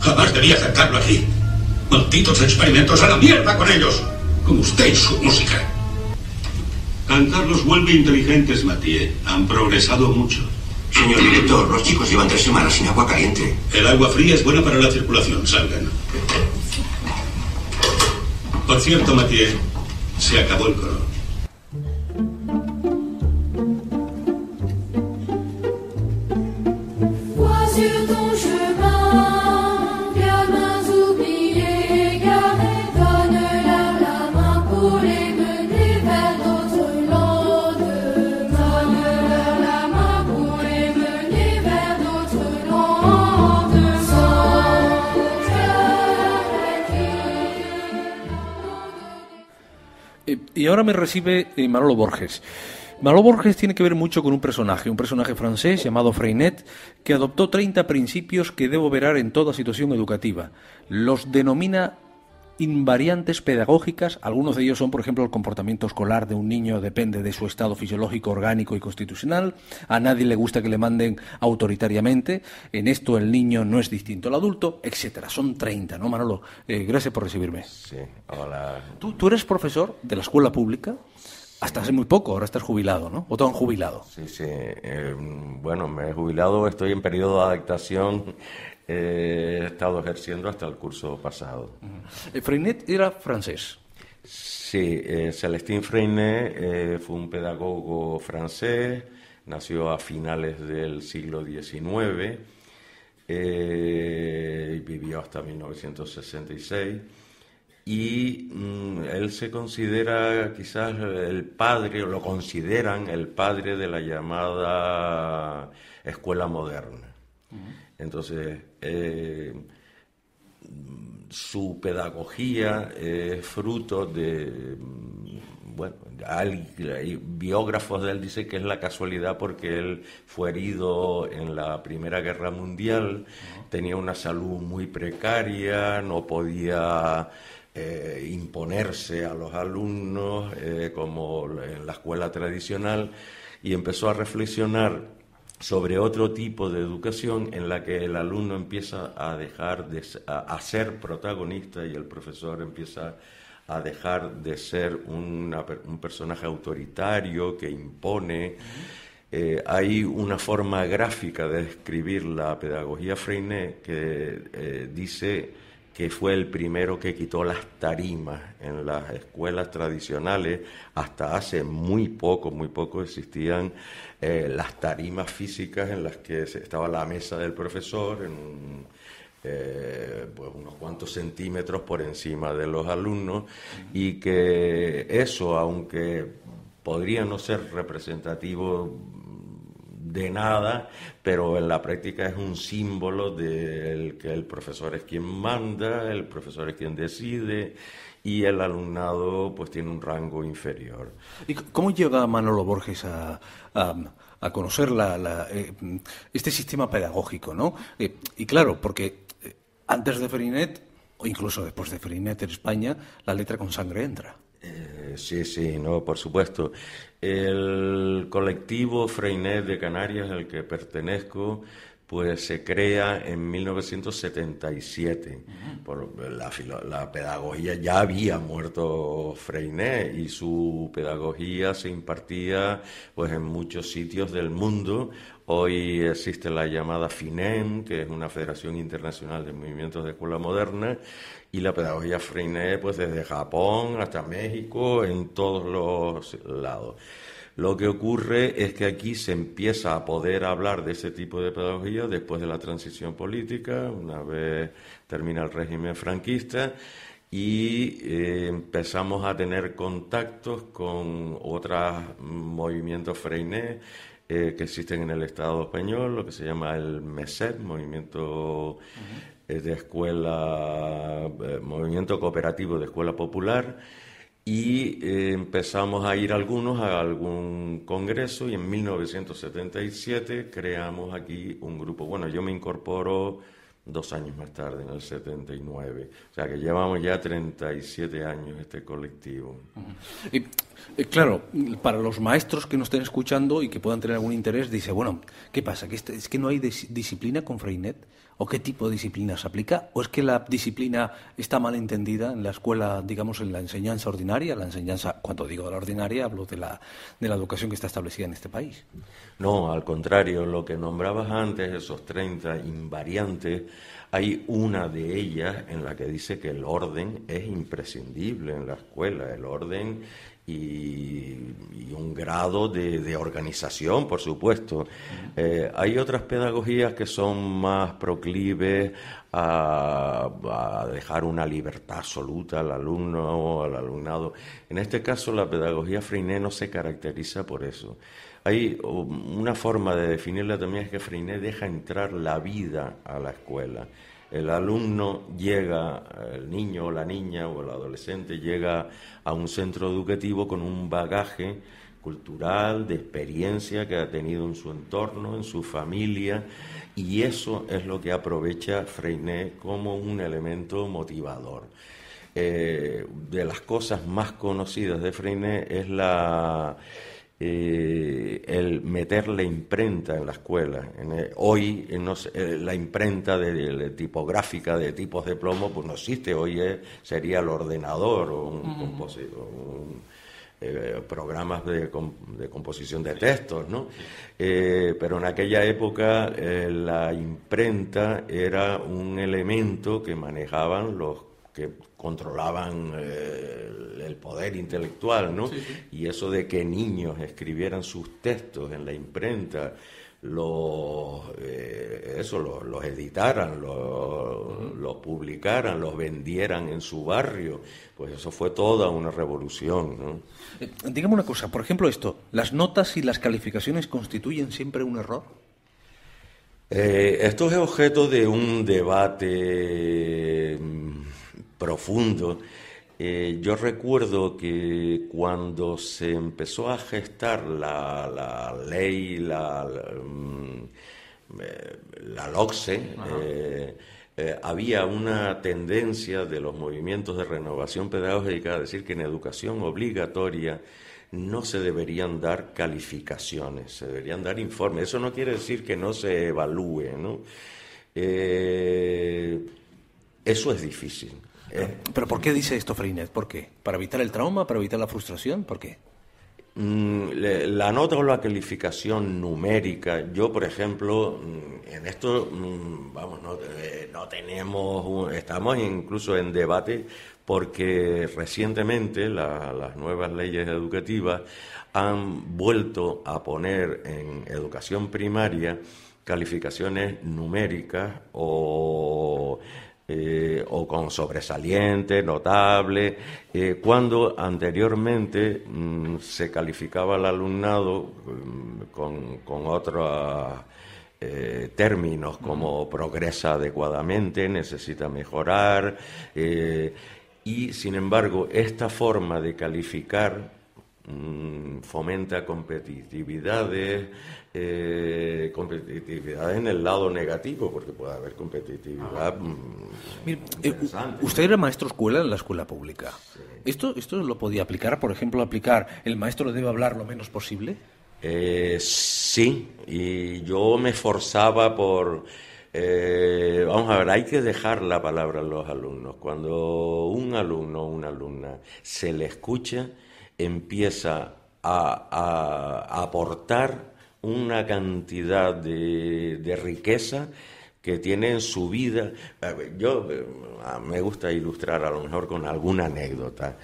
Jamás debía acercarlo aquí. Malditos experimentos, a la mierda con ellos. Con usted y su música. Cantar los vuelve inteligentes, Mathieu. Han progresado mucho. Señor director, los chicos llevan 3 semanas sin agua caliente. El agua fría es buena para la circulación. Salgan. Por cierto, Mathieu, se acabó el coro. Y ahora me recibe Manolo Borges. Manolo Borges tiene que ver mucho con un personaje francés llamado Freinet, que adoptó 30 principios que debo verar en toda situación educativa. Los denomina invariantes pedagógicas. Algunos de ellos son, por ejemplo, el comportamiento escolar de un niño depende de su estado fisiológico, orgánico y constitucional. A nadie le gusta que le manden autoritariamente. En esto el niño no es distinto al adulto, etcétera. Son 30, ¿no, Manolo? Gracias por recibirme. Sí, hola. ¿Tú eres profesor de la escuela pública? Hasta hace muy poco, ahora estás jubilado, ¿no? ¿O te han jubilado? Sí. Bueno, me he jubilado, estoy en periodo de adaptación. He estado ejerciendo hasta el curso pasado. Freinet era francés. Sí, Célestin Freinet fue un pedagogo francés, nació a finales del siglo XIX, vivió hasta 1966 y él se considera quizás el padre, o lo consideran el padre de la llamada escuela moderna. Entonces, su pedagogía es fruto de, bueno, hay biógrafos de él dicen que es la casualidad porque él fue herido en la Primera Guerra Mundial, tenía una salud muy precaria, no podía imponerse a los alumnos como en la escuela tradicional, y empezó a reflexionar sobre otro tipo de educación en la que el alumno empieza a dejar a ser protagonista y el profesor empieza a dejar de ser un personaje autoritario que impone. Hay una forma gráfica de describir la pedagogía Freinet que dice que fue el primero que quitó las tarimas en las escuelas tradicionales. Hasta hace muy poco existían las tarimas físicas en las que estaba la mesa del profesor en pues unos cuantos centímetros por encima de los alumnos, y que eso, aunque podría no ser representativo de nada, pero en la práctica es un símbolo de que el profesor es quien manda, el profesor es quien decide y el alumnado pues tiene un rango inferior. ¿Y cómo llega Manolo Borges a conocer este sistema pedagógico, ¿no? Y claro, porque antes de Freinet, o incluso después de Freinet en España, la letra con sangre entra. Sí, no, por supuesto. El colectivo Freinet de Canarias, al que pertenezco, pues se crea en 1977. Por la pedagogía, ya había muerto Freinet y su pedagogía se impartía pues en muchos sitios del mundo. Hoy existe la llamada FINEM, que es una Federación Internacional de Movimientos de Escuela Moderna, y la pedagogía Freinet pues desde Japón hasta México, en todos los lados. Lo que ocurre es que aquí se empieza a poder hablar de ese tipo de pedagogía después de la transición política, una vez termina el régimen franquista, y empezamos a tener contactos con otros movimientos Freinet que existen en el Estado español, lo que se llama el MESET, Movimiento de Escuela, Movimiento Cooperativo de Escuela Popular, y empezamos a ir algunos a algún congreso, y en 1977 creamos aquí un grupo. Bueno, yo me incorporo 2 años más tarde, en el 79. O sea que llevamos ya 37 años este colectivo. Claro, para los maestros que nos estén escuchando y que puedan tener algún interés, dice, bueno, ¿qué pasa? ¿Es que no hay disciplina con Freinet? ¿O qué tipo de disciplina se aplica? ¿O es que la disciplina está mal entendida en la escuela, digamos, en la enseñanza ordinaria? La enseñanza, cuando digo de la ordinaria, hablo de la educación que está establecida en este país. No, al contrario, lo que nombrabas antes, esos 30 invariantes, hay una de ellas en la que dice que el orden es imprescindible en la escuela, el orden y un grado de organización, por supuesto. Hay otras pedagogías que son más proclives a dejar una libertad absoluta al alumno o al alumnado. En este caso, la pedagogía Freinet no se caracteriza por eso. Hay una forma de definirla también, es que Freinet deja entrar la vida a la escuela. El alumno llega, el niño o la niña o el adolescente llega a un centro educativo con un bagaje cultural, de experiencia que ha tenido en su entorno, en su familia, y eso es lo que aprovecha Freinet como un elemento motivador. De las cosas más conocidas de Freinet es el meter la imprenta en la escuela. Hoy la imprenta tipográfica de tipos de plomo pues no existe, hoy sería el ordenador o programas de composición de textos, ¿no? Pero en aquella época la imprenta era un elemento que manejaban los que controlaban el poder intelectual, ¿no? Sí, sí. Y eso de que niños escribieran sus textos en la imprenta, los editaran, los publicaran, los vendieran en su barrio, pues eso fue toda una revolución, ¿no? Dígame una cosa, por ejemplo esto, ¿las notas y las calificaciones constituyen siempre un error? Esto es objeto de un debate profundo. Yo recuerdo que cuando se empezó a gestar la ley, la LOCSE, había una tendencia de los movimientos de renovación pedagógica a decir que en educación obligatoria no se deberían dar calificaciones, se deberían dar informes. Eso no quiere decir que no se evalúe, ¿no? Eso es difícil. ¿Pero por qué dice esto Freinet? ¿Por qué? ¿Para evitar el trauma? ¿Para evitar la frustración? ¿Por qué? La nota o la calificación numérica, yo por ejemplo, en esto, vamos, no tenemos, estamos incluso en debate porque recientemente las nuevas leyes educativas han vuelto a poner en educación primaria calificaciones numéricas o con sobresaliente, notable, cuando anteriormente se calificaba al alumnado con otros términos como progresa adecuadamente, necesita mejorar, y sin embargo esta forma de calificar fomenta competitividades en el lado negativo, porque puede haber competitividad. Mire, usted era maestro escuela en la escuela pública. Sí. ¿Esto lo podía aplicar? Por ejemplo, aplicar el maestro debe hablar lo menos posible. Sí, y yo me esforzaba por... vamos a ver, hay que dejar la palabra a los alumnos. Cuando un alumno o una alumna se le escucha, empieza a aportar una cantidad de riqueza que tiene en su vida. Yo me gusta ilustrar a lo mejor con alguna anécdota.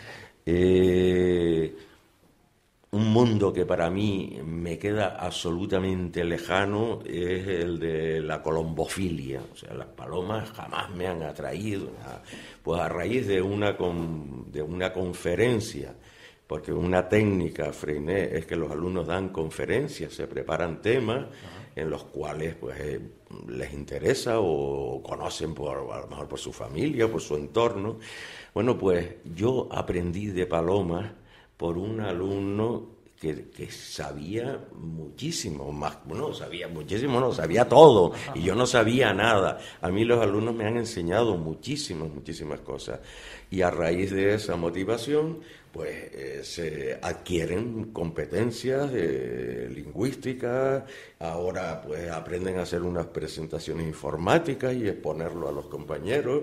Un mundo que para mí me queda absolutamente lejano es el de la colombofilia. O sea, las palomas jamás me han atraído. Pues a raíz de una conferencia, porque una técnica Freinet es que los alumnos dan conferencias, se preparan temas en los cuales pues les interesa o conocen a lo mejor por su familia, por su entorno. Bueno, pues yo aprendí de palomas por un alumno que sabía muchísimo, más, bueno, sabía muchísimo, no, sabía todo, y yo no sabía nada. A mí los alumnos me han enseñado muchísimas cosas, y a raíz de esa motivación, pues se adquieren competencias lingüísticas, ahora pues aprenden a hacer unas presentaciones informáticas y exponerlo a los compañeros.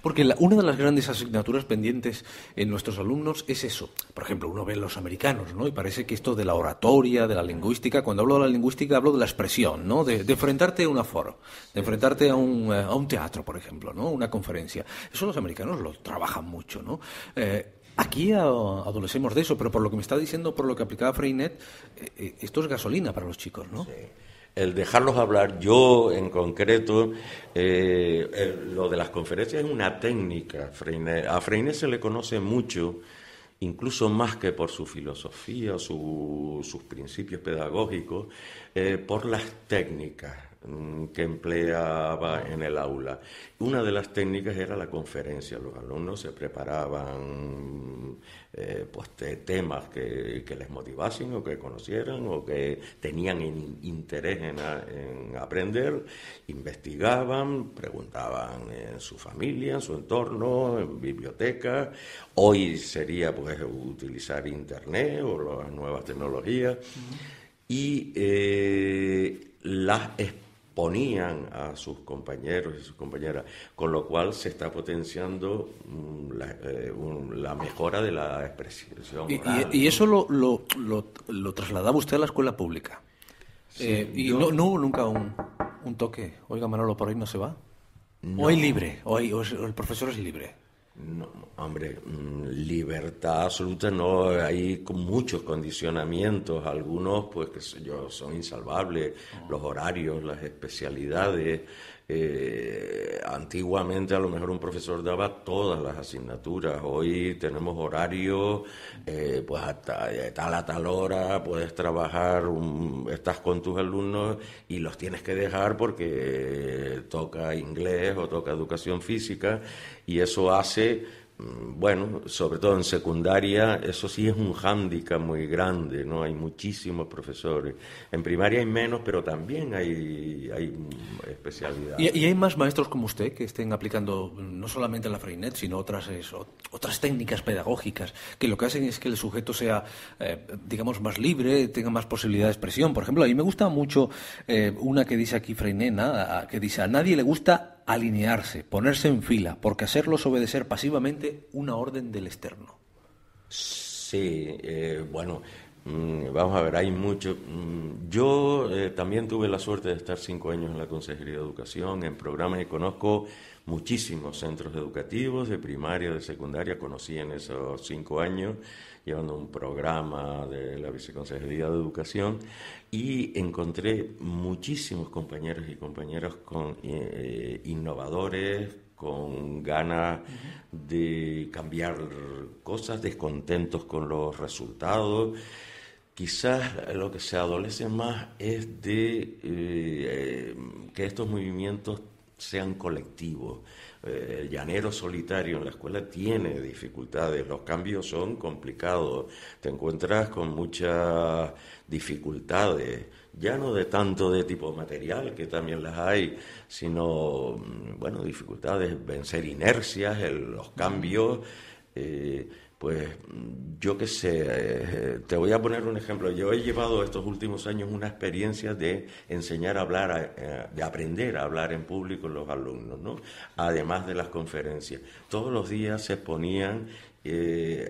Porque una de las grandes asignaturas pendientes en nuestros alumnos es eso. Por ejemplo, uno ve a los americanos, ¿no? Y parece que esto de la oratoria, de la lingüística, cuando hablo de la lingüística hablo de la expresión, ¿no? De enfrentarte a un aforo, de enfrentarte a un teatro, por ejemplo, ¿no? Una conferencia. Eso los americanos lo trabajan mucho, ¿no? Aquí adolecemos de eso, pero por lo que me está diciendo, por lo que aplicaba Freinet, esto es gasolina para los chicos, ¿no? Sí. El dejarlos hablar, yo en concreto, lo de las conferencias es una técnica. A Freinet se le conoce mucho, incluso más que por su filosofía, sus principios pedagógicos, por las técnicas que empleaba en el aula. Una de las técnicas era la conferencia. Los alumnos se preparaban temas que les motivasen o que conocieran o que tenían interés en aprender, investigaban, preguntaban en su familia, en su entorno, en bibliotecas. Hoy sería pues utilizar internet o las nuevas tecnologías y las ponían a sus compañeros y sus compañeras, con lo cual se está potenciando la mejora de la expresión oral. Y eso lo trasladaba usted a la escuela pública. Sí, no hubo nunca un toque. Oiga, Manolo, por ahí no se va. No. O hay libre, o el profesor es libre. No, hombre, libertad absoluta no, hay muchos condicionamientos, algunos pues que son insalvables, los horarios, las especialidades. Antiguamente a lo mejor un profesor daba todas las asignaturas, hoy tenemos horarios, pues hasta de tal a tal hora puedes trabajar, estás con tus alumnos y los tienes que dejar porque toca inglés o toca educación física, y eso hace, bueno, sobre todo en secundaria, eso sí es un hándicap muy grande, ¿no? Hay muchísimos profesores. En primaria hay menos, pero también hay especialidades. ¿Y hay más maestros como usted que estén aplicando no solamente la Freinet, sino otras técnicas pedagógicas, que lo que hacen es que el sujeto sea, digamos, más libre, tenga más posibilidad de expresión? Por ejemplo, a mí me gusta mucho una que dice aquí Freinet, que dice: a nadie le gusta alinearse, ponerse en fila, porque hacerlo es obedecer pasivamente una orden del externo. Sí, bueno, vamos a ver, hay mucho. Yo también tuve la suerte de estar 5 años en la Consejería de Educación, en programas, y conozco muchísimos centros educativos de primaria, de secundaria. Conocí en esos 5 años, llevando un programa de la Viceconsejería de Educación, y encontré muchísimos compañeros y compañeras innovadores, con ganas de cambiar cosas, descontentos con los resultados. Quizás lo que se adolece más es de que estos movimientos sean colectivos. El llanero solitario en la escuela tiene dificultades, los cambios son complicados, te encuentras con muchas dificultades, ya no de tanto de tipo material, que también las hay, sino, bueno, dificultades, vencer inercias, los cambios. Pues yo qué sé, te voy a poner un ejemplo. Yo he llevado estos últimos años una experiencia de enseñar a hablar, de aprender a hablar en público en los alumnos, ¿no? Además de las conferencias. Todos los días se ponían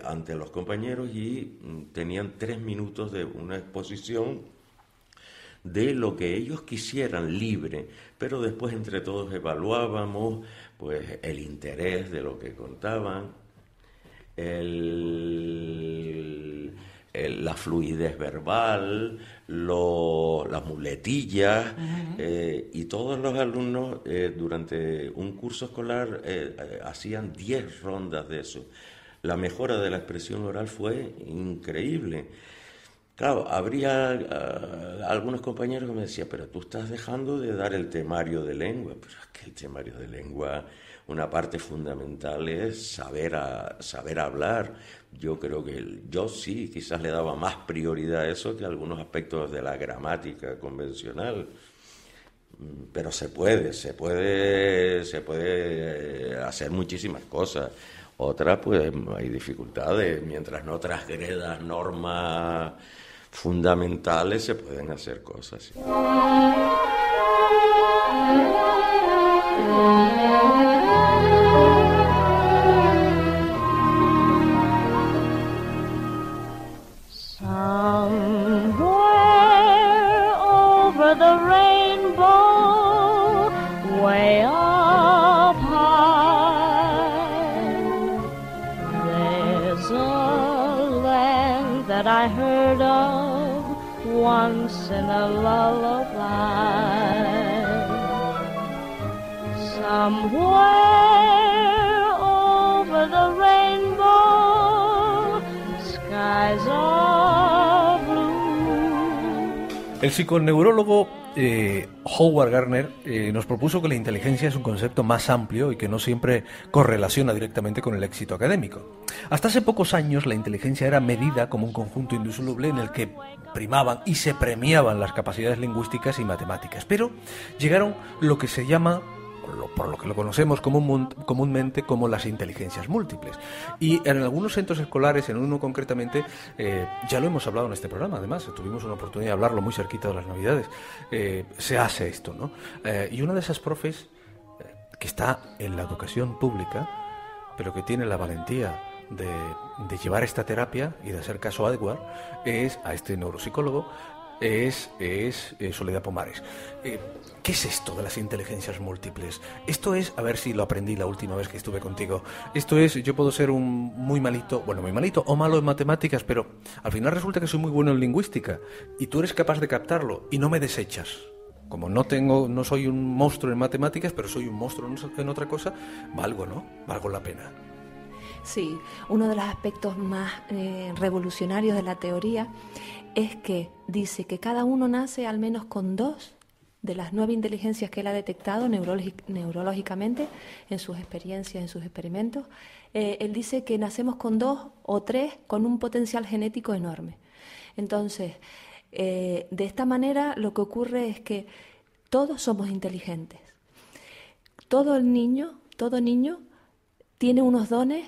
ante los compañeros y tenían 3 minutos de una exposición de lo que ellos quisieran, libre, pero después entre todos evaluábamos pues el interés de lo que contaban, la fluidez verbal, las muletillas, y todos los alumnos durante un curso escolar hacían 10 rondas de eso. La mejora de la expresión oral fue increíble. Claro, habría algunos compañeros que me decían, pero tú estás dejando de dar el temario de lengua. Pero es que el temario de lengua, una parte fundamental es saber hablar. Yo creo que yo sí, quizás le daba más prioridad a eso que a algunos aspectos de la gramática convencional. Pero se puede hacer muchísimas cosas. Otra, pues hay dificultades. Mientras no transgredas normas fundamentales, se pueden hacer cosas. ¿Sí? Somewhere over the rainbow, way up high, there's a land that I heard of once in a lullaby. Somewhere over the rainbow, skies are blue. El psiconeurólogo Howard Gardner nos propuso que la inteligencia es un concepto más amplio y que no siempre correlaciona directamente con el éxito académico. Hasta hace pocos años la inteligencia era medida como un conjunto indisoluble en el que primaban y se premiaban las capacidades lingüísticas y matemáticas, pero llegaron lo que se llama, por lo que lo conocemos comúnmente como las inteligencias múltiples. Y en algunos centros escolares, en uno concretamente, ya lo hemos hablado en este programa, además, tuvimos una oportunidad de hablarlo muy cerquita de las Navidades, se hace esto, ¿no? Y una de esas profes que está en la educación pública, pero que tiene la valentía de llevar esta terapia y de hacer caso a Edward, es a este neuropsicólogo, es Soledad Pomares. ¿Qué es esto de las inteligencias múltiples? Esto es, a ver si lo aprendí la última vez que estuve contigo, esto es, yo puedo ser un muy malito o malo en matemáticas, pero al final resulta que soy muy bueno en lingüística y tú eres capaz de captarlo y no me desechas. Como no soy un monstruo en matemáticas, pero soy un monstruo en otra cosa, valgo, ¿no? Valgo la pena. Sí, uno de los aspectos más revolucionarios de la teoría es que dice que cada uno nace al menos con 2 de las 9 inteligencias que él ha detectado neurológicamente en sus experiencias, en sus experimentos. Él dice que nacemos con 2 o 3 con un potencial genético enorme. Entonces, de esta manera lo que ocurre es que todos somos inteligentes. Todo niño tiene unos dones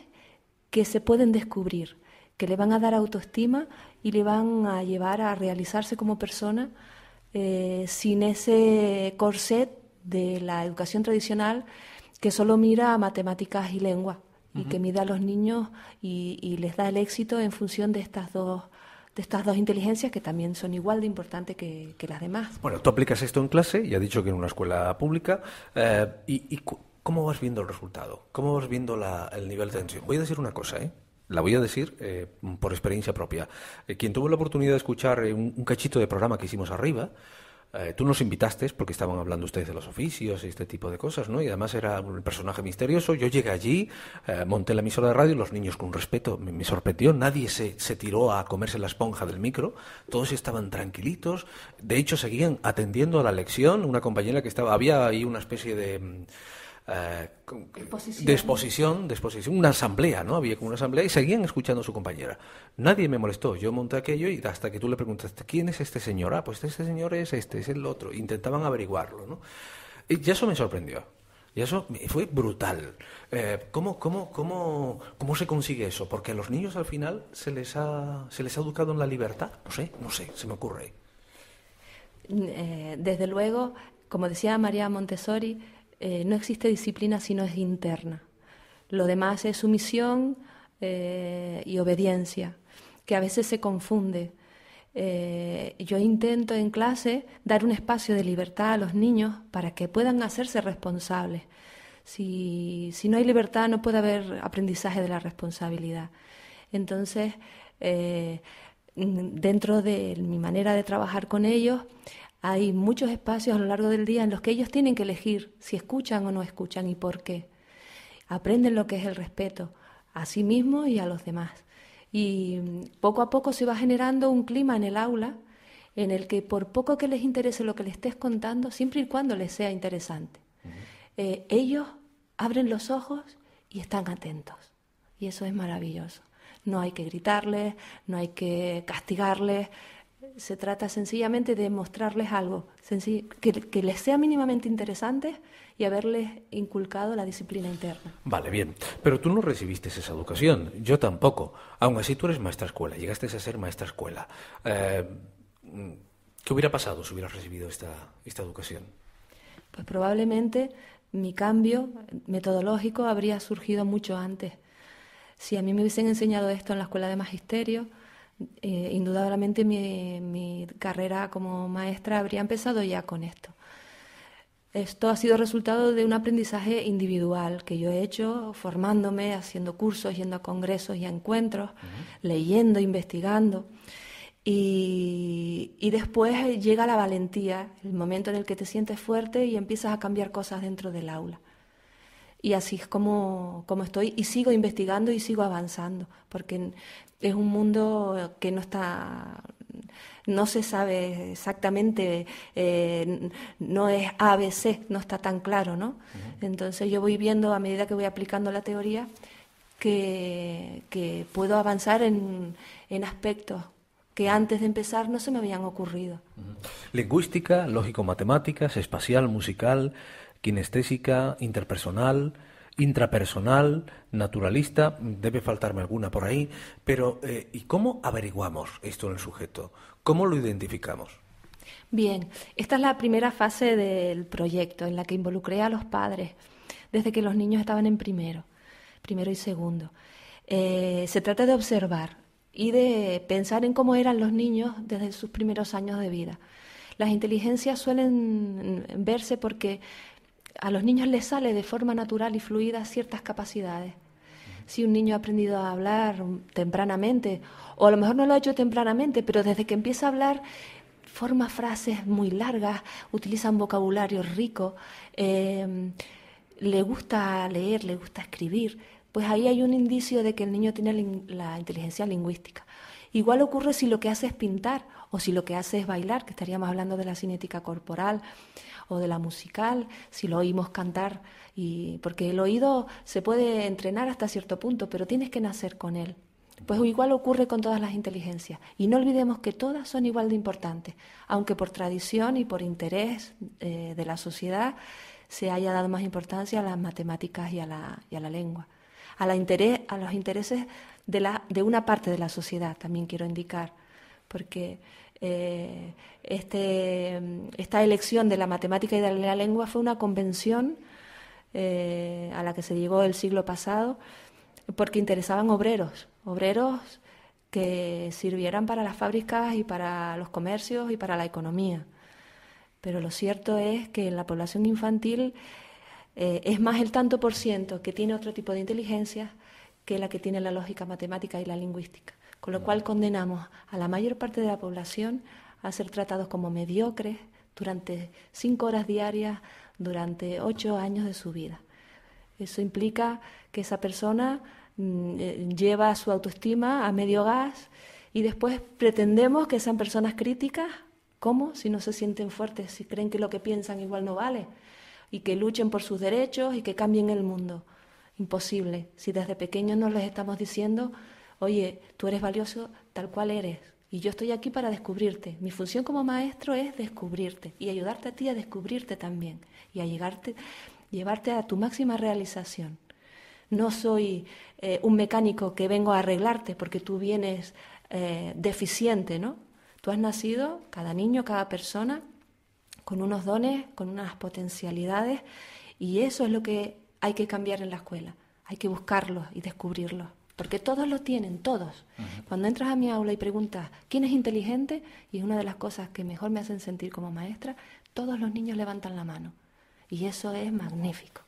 que se pueden descubrir, que le van a dar autoestima y le van a llevar a realizarse como persona sin ese corset de la educación tradicional que solo mira a matemáticas y lengua y que mide a los niños y les da el éxito en función de estas dos inteligencias que también son igual de importantes que las demás. Bueno, tú aplicas esto en clase, ya has dicho que en una escuela pública, ¿cómo vas viendo el resultado? ¿Cómo vas viendo el nivel de atención? Voy a decir una cosa, la voy a decir por experiencia propia. Quien tuvo la oportunidad de escuchar un cachito de programa que hicimos arriba, tú nos invitaste porque estaban hablando ustedes de los oficios y este tipo de cosas, ¿no? Y además era un personaje misterioso. Yo llegué allí, monté la emisora de radio, los niños con respeto, me sorprendió, nadie se tiró a comerse la esponja del micro, todos estaban tranquilitos, de hecho seguían atendiendo a la lección. Una compañera que había ahí una especie de exposición, una asamblea, ¿no? Había como una asamblea y seguían escuchando a su compañera. Nadie me molestó. Yo monté aquello y hasta que tú le preguntaste, ¿quién es este señor? Pues este señor es el otro. Intentaban averiguarlo, ¿no? Y eso me sorprendió. Y eso fue brutal. ¿Cómo se consigue eso? Porque a los niños al final se les ha educado en la libertad. No sé, se me ocurre. Desde luego, como decía María Montessori, no existe disciplina si no es interna. Lo demás es sumisión y obediencia, que a veces se confunde. Yo intento en clase dar un espacio de libertad a los niños para que puedan hacerse responsables. Si no hay libertad, no puede haber aprendizaje de la responsabilidad. Entonces, dentro de mi manera de trabajar con ellos, hay muchos espacios a lo largo del día en los que ellos tienen que elegir si escuchan o no escuchan y por qué. Aprenden lo que es el respeto a sí mismos y a los demás. Y poco a poco se va generando un clima en el aula en el que por poco que les interese lo que les estés contando, siempre y cuando les sea interesante, ellos abren los ojos y están atentos. Y eso es maravilloso. No hay que gritarles, no hay que castigarles. Se trata sencillamente de mostrarles algo que les sea mínimamente interesante y haberles inculcado la disciplina interna. Vale, bien. Pero tú no recibiste esa educación. Yo tampoco. Aún así tú eres maestra escuela. Llegaste a ser maestra escuela. ¿Qué hubiera pasado si hubieras recibido esta educación? Pues probablemente mi cambio metodológico habría surgido mucho antes. Si a mí me hubiesen enseñado esto en la escuela de magisterio, indudablemente mi carrera como maestra habría empezado ya con esto. Esto ha sido resultado de un aprendizaje individual que yo he hecho formándome, haciendo cursos, yendo a congresos y a encuentros, leyendo, investigando. Y después llega la valentía, el momento en el que te sientes fuerte y empiezas a cambiar cosas dentro del aula. Y así es como estoy, y sigo investigando y sigo avanzando, porque es un mundo que no se sabe exactamente, no es ABC, no está tan claro, ¿no? Entonces yo voy viendo a medida que voy aplicando la teoría que puedo avanzar en aspectos que antes de empezar no se me habían ocurrido. Lingüística, lógico-matemáticas, espacial, musical, kinestésica, interpersonal, intrapersonal, naturalista, debe faltarme alguna por ahí, pero ¿y cómo averiguamos esto en el sujeto? ¿Cómo lo identificamos? Bien, esta es la primera fase del proyecto en la que involucré a los padres desde que los niños estaban en primero y segundo. Se trata de observar y de pensar en cómo eran los niños desde sus primeros años de vida. Las inteligencias suelen verse porque a los niños les sale de forma natural y fluida ciertas capacidades. Si un niño ha aprendido a hablar tempranamente, o a lo mejor no lo ha hecho tempranamente, pero desde que empieza a hablar forma frases muy largas, utiliza un vocabulario rico, le gusta leer, le gusta escribir, pues ahí hay un indicio de que el niño tiene la inteligencia lingüística. Igual ocurre si lo que hace es pintar o si lo que hace es bailar, que estaríamos hablando de la cinética corporal o de la musical, si lo oímos cantar, porque el oído se puede entrenar hasta cierto punto, pero tienes que nacer con él. Pues igual ocurre con todas las inteligencias. Y no olvidemos que todas son igual de importantes, aunque por tradición y por interés de la sociedad se haya dado más importancia a las matemáticas y a la lengua. A los intereses de una parte de la sociedad, también quiero indicar, porque esta elección de la matemática y de la lengua fue una convención a la que se llegó el siglo pasado, porque interesaban obreros que sirvieran para las fábricas y para los comercios y para la economía. Pero lo cierto es que en la población infantil es más el tanto por ciento que tiene otro tipo de inteligencia que la que tiene la lógica matemática y la lingüística. Con lo cual condenamos a la mayor parte de la población a ser tratados como mediocres durante 5 horas diarias, durante 8 años de su vida. Eso implica que esa persona lleva su autoestima a medio gas y después pretendemos que sean personas críticas. ¿Cómo? Si no se sienten fuertes, si creen que lo que piensan igual no vale, y que luchen por sus derechos y que cambien el mundo. Imposible. Si desde pequeños nos les estamos diciendo, oye, tú eres valioso tal cual eres y yo estoy aquí para descubrirte. Mi función como maestro es descubrirte y ayudarte a ti a descubrirte también y a llevarte a tu máxima realización. No soy un mecánico que vengo a arreglarte porque tú vienes deficiente, ¿no? Tú has nacido, cada niño, cada persona, con unos dones, con unas potencialidades, y eso es lo que hay que cambiar en la escuela. Hay que buscarlos y descubrirlos, porque todos lo tienen, todos. Cuando entras a mi aula y preguntas ¿quién es inteligente? Y es una de las cosas que mejor me hacen sentir como maestra, todos los niños levantan la mano, y eso es magnífico.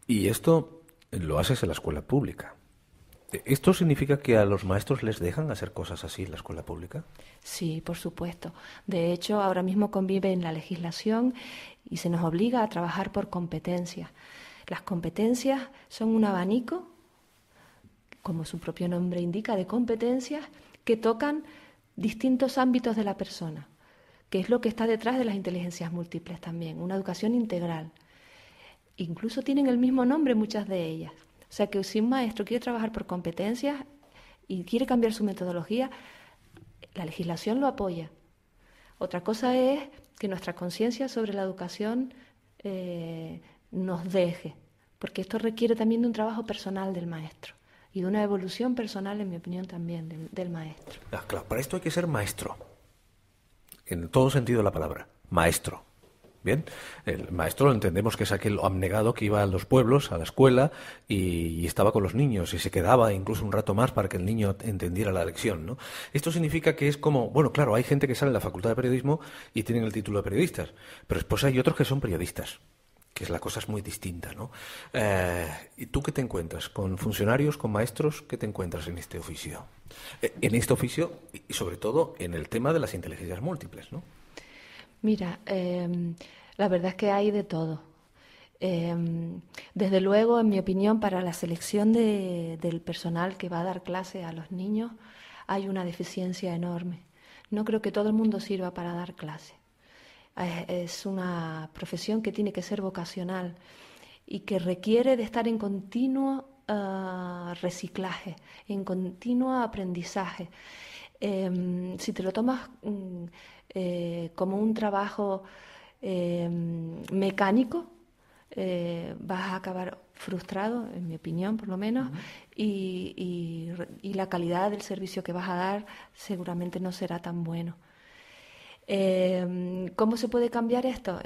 Y esto lo haces en la escuela pública. ¿Esto significa que a los maestros les dejan hacer cosas así en la escuela pública? Sí, por supuesto. De hecho, ahora mismo convive en la legislación y se nos obliga a trabajar por competencias. Las competencias son un abanico como su propio nombre indica, de competencias que tocan distintos ámbitos de la persona, que es lo que está detrás de las inteligencias múltiples también, una educación integral. Incluso tienen el mismo nombre muchas de ellas. O sea que si un maestro quiere trabajar por competencias y quiere cambiar su metodología, la legislación lo apoya. Otra cosa es que nuestra conciencia sobre la educación nos deje, porque esto requiere también de un trabajo personal del maestro y de una evolución personal, en mi opinión, también del maestro. Claro, para esto hay que ser maestro, en todo sentido de la palabra, maestro. Bien, el maestro lo entendemos que es aquel abnegado que iba a los pueblos, a la escuela, y estaba con los niños y se quedaba incluso un rato más para que el niño entendiera la lección, ¿no? Esto significa que es como, bueno, claro, hay gente que sale en la Facultad de Periodismo y tienen el título de periodistas, pero después hay otros que son periodistas, que es la cosa es muy distinta, ¿no? ¿Y tú qué te encuentras? ¿Con funcionarios, con maestros? ¿Qué te encuentras en este oficio? En este oficio y sobre todo en el tema de las inteligencias múltiples, ¿no? Mira, la verdad es que hay de todo. Desde luego, en mi opinión, para la selección del personal que va a dar clase a los niños hay una deficiencia enorme. No creo que todo el mundo sirva para dar clase. Es una profesión que tiene que ser vocacional y que requiere de estar en continuo reciclaje, en continuo aprendizaje. Si te lo tomas como un trabajo mecánico, vas a acabar frustrado, en mi opinión por lo menos, y la calidad del servicio que vas a dar seguramente no será tan bueno. ¿Cómo se puede cambiar esto?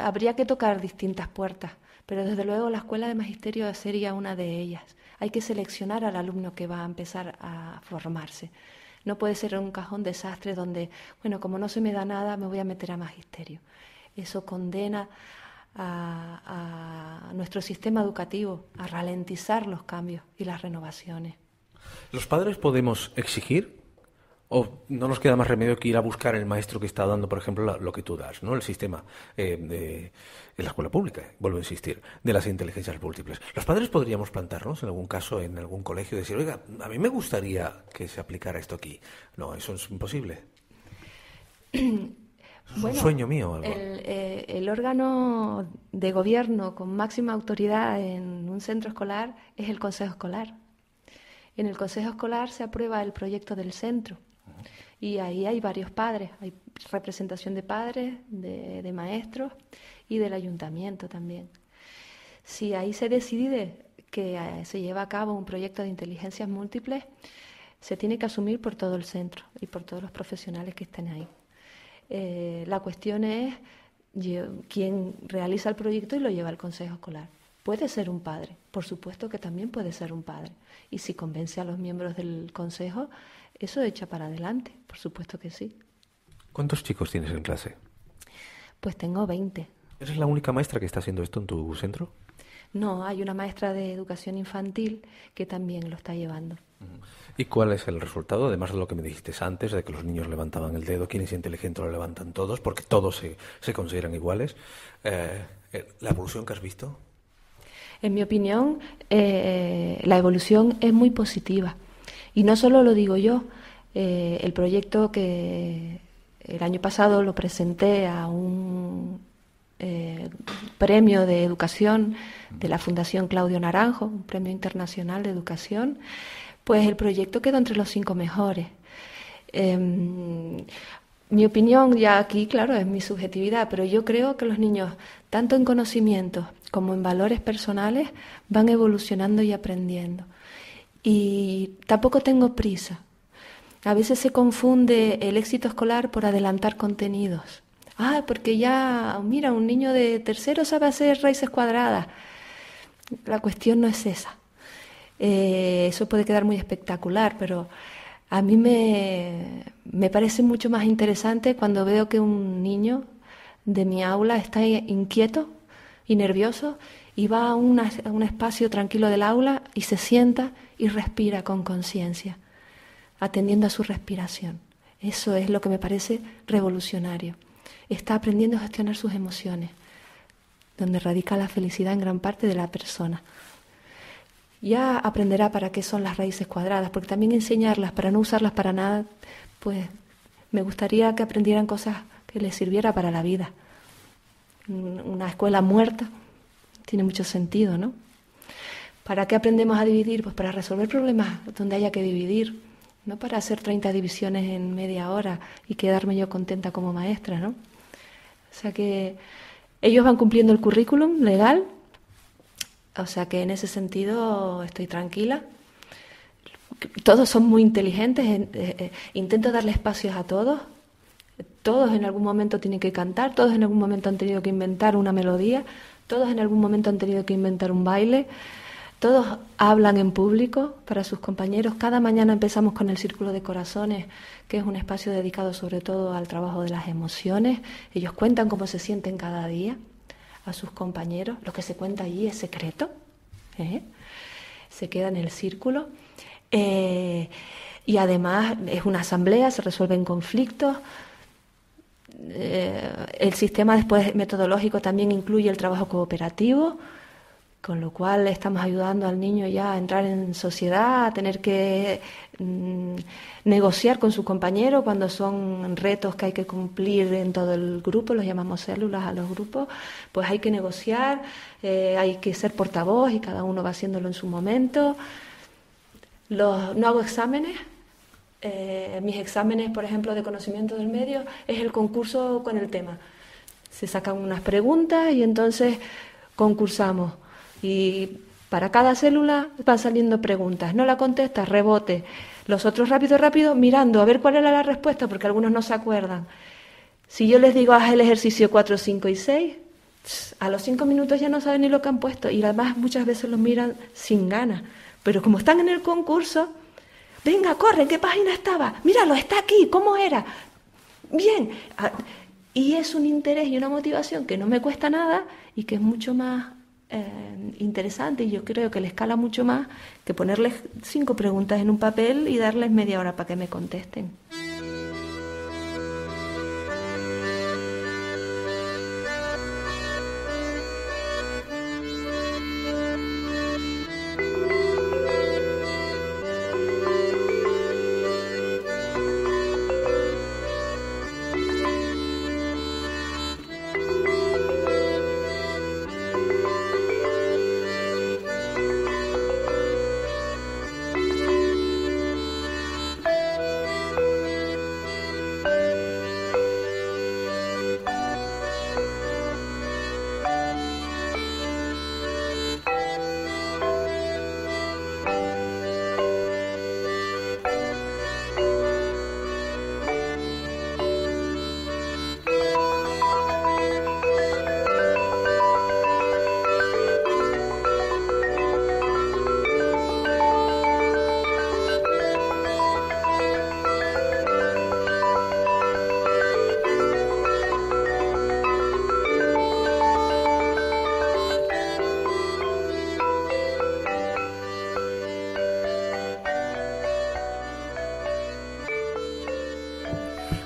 Habría que tocar distintas puertas, pero desde luego la escuela de magisterio sería una de ellas. Hay que seleccionar al alumno que va a empezar a formarse. No puede ser un cajón desastre donde, bueno, como no se me da nada, me voy a meter a magisterio. Eso condena a nuestro sistema educativo a ralentizar los cambios y las renovaciones. ¿Los padres podemos exigir o no nos queda más remedio que ir a buscar el maestro que está dando, por ejemplo, lo que tú das, ¿no? El sistema de la escuela pública, vuelvo a insistir, de las inteligencias múltiples? ¿Los padres podríamos plantarnos en algún caso, en algún colegio, y decir, oiga, a mí me gustaría que se aplicara esto aquí? No, eso es imposible. Es un sueño mío. Algo. El órgano de gobierno con máxima autoridad en un centro escolar es el Consejo Escolar. En el Consejo Escolar se aprueba el proyecto del centro y ahí hay varios padres, hay representación de padres, de maestros y del ayuntamiento también. Si ahí se decide que se lleva a cabo un proyecto de inteligencias múltiples, se tiene que asumir por todo el centro y por todos los profesionales que estén ahí. La cuestión es quién realiza el proyecto y lo lleva al Consejo Escolar. Puede ser un padre, por supuesto que también puede ser un padre. Y si convence a los miembros del consejo, eso echa para adelante, por supuesto que sí. ¿Cuántos chicos tienes en clase? Pues tengo 20. ¿Eres la única maestra que está haciendo esto en tu centro? No, hay una maestra de educación infantil que también lo está llevando. ¿Y cuál es el resultado? Además de lo que me dijiste antes, de que los niños levantaban el dedo, quien es inteligente lo levantan todos, porque todos se consideran iguales. ¿La evolución que has visto? En mi opinión, la evolución es muy positiva. Y no solo lo digo yo, el proyecto que el año pasado lo presenté a un premio de educación de la Fundación Claudio Naranjo, un premio internacional de educación, pues el proyecto quedó entre los 5 mejores. Mi opinión ya aquí, claro, es mi subjetividad, pero yo creo que los niños, tanto en conocimientos como en valores personales, van evolucionando y aprendiendo. Y tampoco tengo prisa. A veces se confunde el éxito escolar por adelantar contenidos. Porque ya, mira, un niño de tercero sabe hacer raíces cuadradas. La cuestión no es esa. Eso puede quedar muy espectacular, pero a mí me parece mucho más interesante cuando veo que un niño de mi aula está inquieto y nervioso y va a un espacio tranquilo del aula y se sienta y respira con conciencia, atendiendo a su respiración. Eso es lo que me parece revolucionario. Está aprendiendo a gestionar sus emociones, donde radica la felicidad en gran parte de la persona. ya aprenderá para qué son las raíces cuadradas, porque también enseñarlas para no usarlas para nada, pues me gustaría que aprendieran cosas que les sirviera para la vida. Una escuela muerta tiene mucho sentido, ¿no? ¿Para qué aprendemos a dividir? Pues para resolver problemas donde haya que dividir, no para hacer 30 divisiones en media hora y quedarme yo contenta como maestra, ¿no? O sea que ellos van cumpliendo el currículum legal, o sea que en ese sentido estoy tranquila. Todos son muy inteligentes, intento darle espacios a todos. Todos en algún momento tienen que cantar, todos en algún momento han tenido que inventar una melodía, todos en algún momento han tenido que inventar un baile, todos hablan en público para sus compañeros. Cada mañana empezamos con el Círculo de Corazones, que es un espacio dedicado sobre todo al trabajo de las emociones. Ellos cuentan cómo se sienten cada día a sus compañeros. Lo que se cuenta allí es secreto, se queda en el círculo. Y además es una asamblea, se resuelven conflictos. El sistema después metodológico también incluye el trabajo cooperativo, con lo cual estamos ayudando al niño ya a entrar en sociedad, a tener que negociar con su compañero cuando son retos que hay que cumplir en todo el grupo, los llamamos células a los grupos, pues hay que negociar, hay que ser portavoz y cada uno va haciéndolo en su momento. No hago exámenes. Mis exámenes, por ejemplo, de conocimiento del medio, es el concurso con el tema. Se sacan unas preguntas y entonces concursamos. Y para cada célula van saliendo preguntas. No la contestas, rebote. Los otros rápido, mirando a ver cuál era la respuesta, porque algunos no se acuerdan. Si yo les digo, haz el ejercicio 4, 5 y 6, a los 5 minutos ya no saben ni lo que han puesto. Y además muchas veces los miran sin ganas. Pero como están en el concurso, venga, corre, ¿en qué página estaba? Míralo, está aquí, ¿cómo era? Bien. Y es un interés y una motivación que no me cuesta nada y que es mucho más interesante, y yo creo que les cala mucho más que ponerles 5 preguntas en un papel y darles media hora para que me contesten.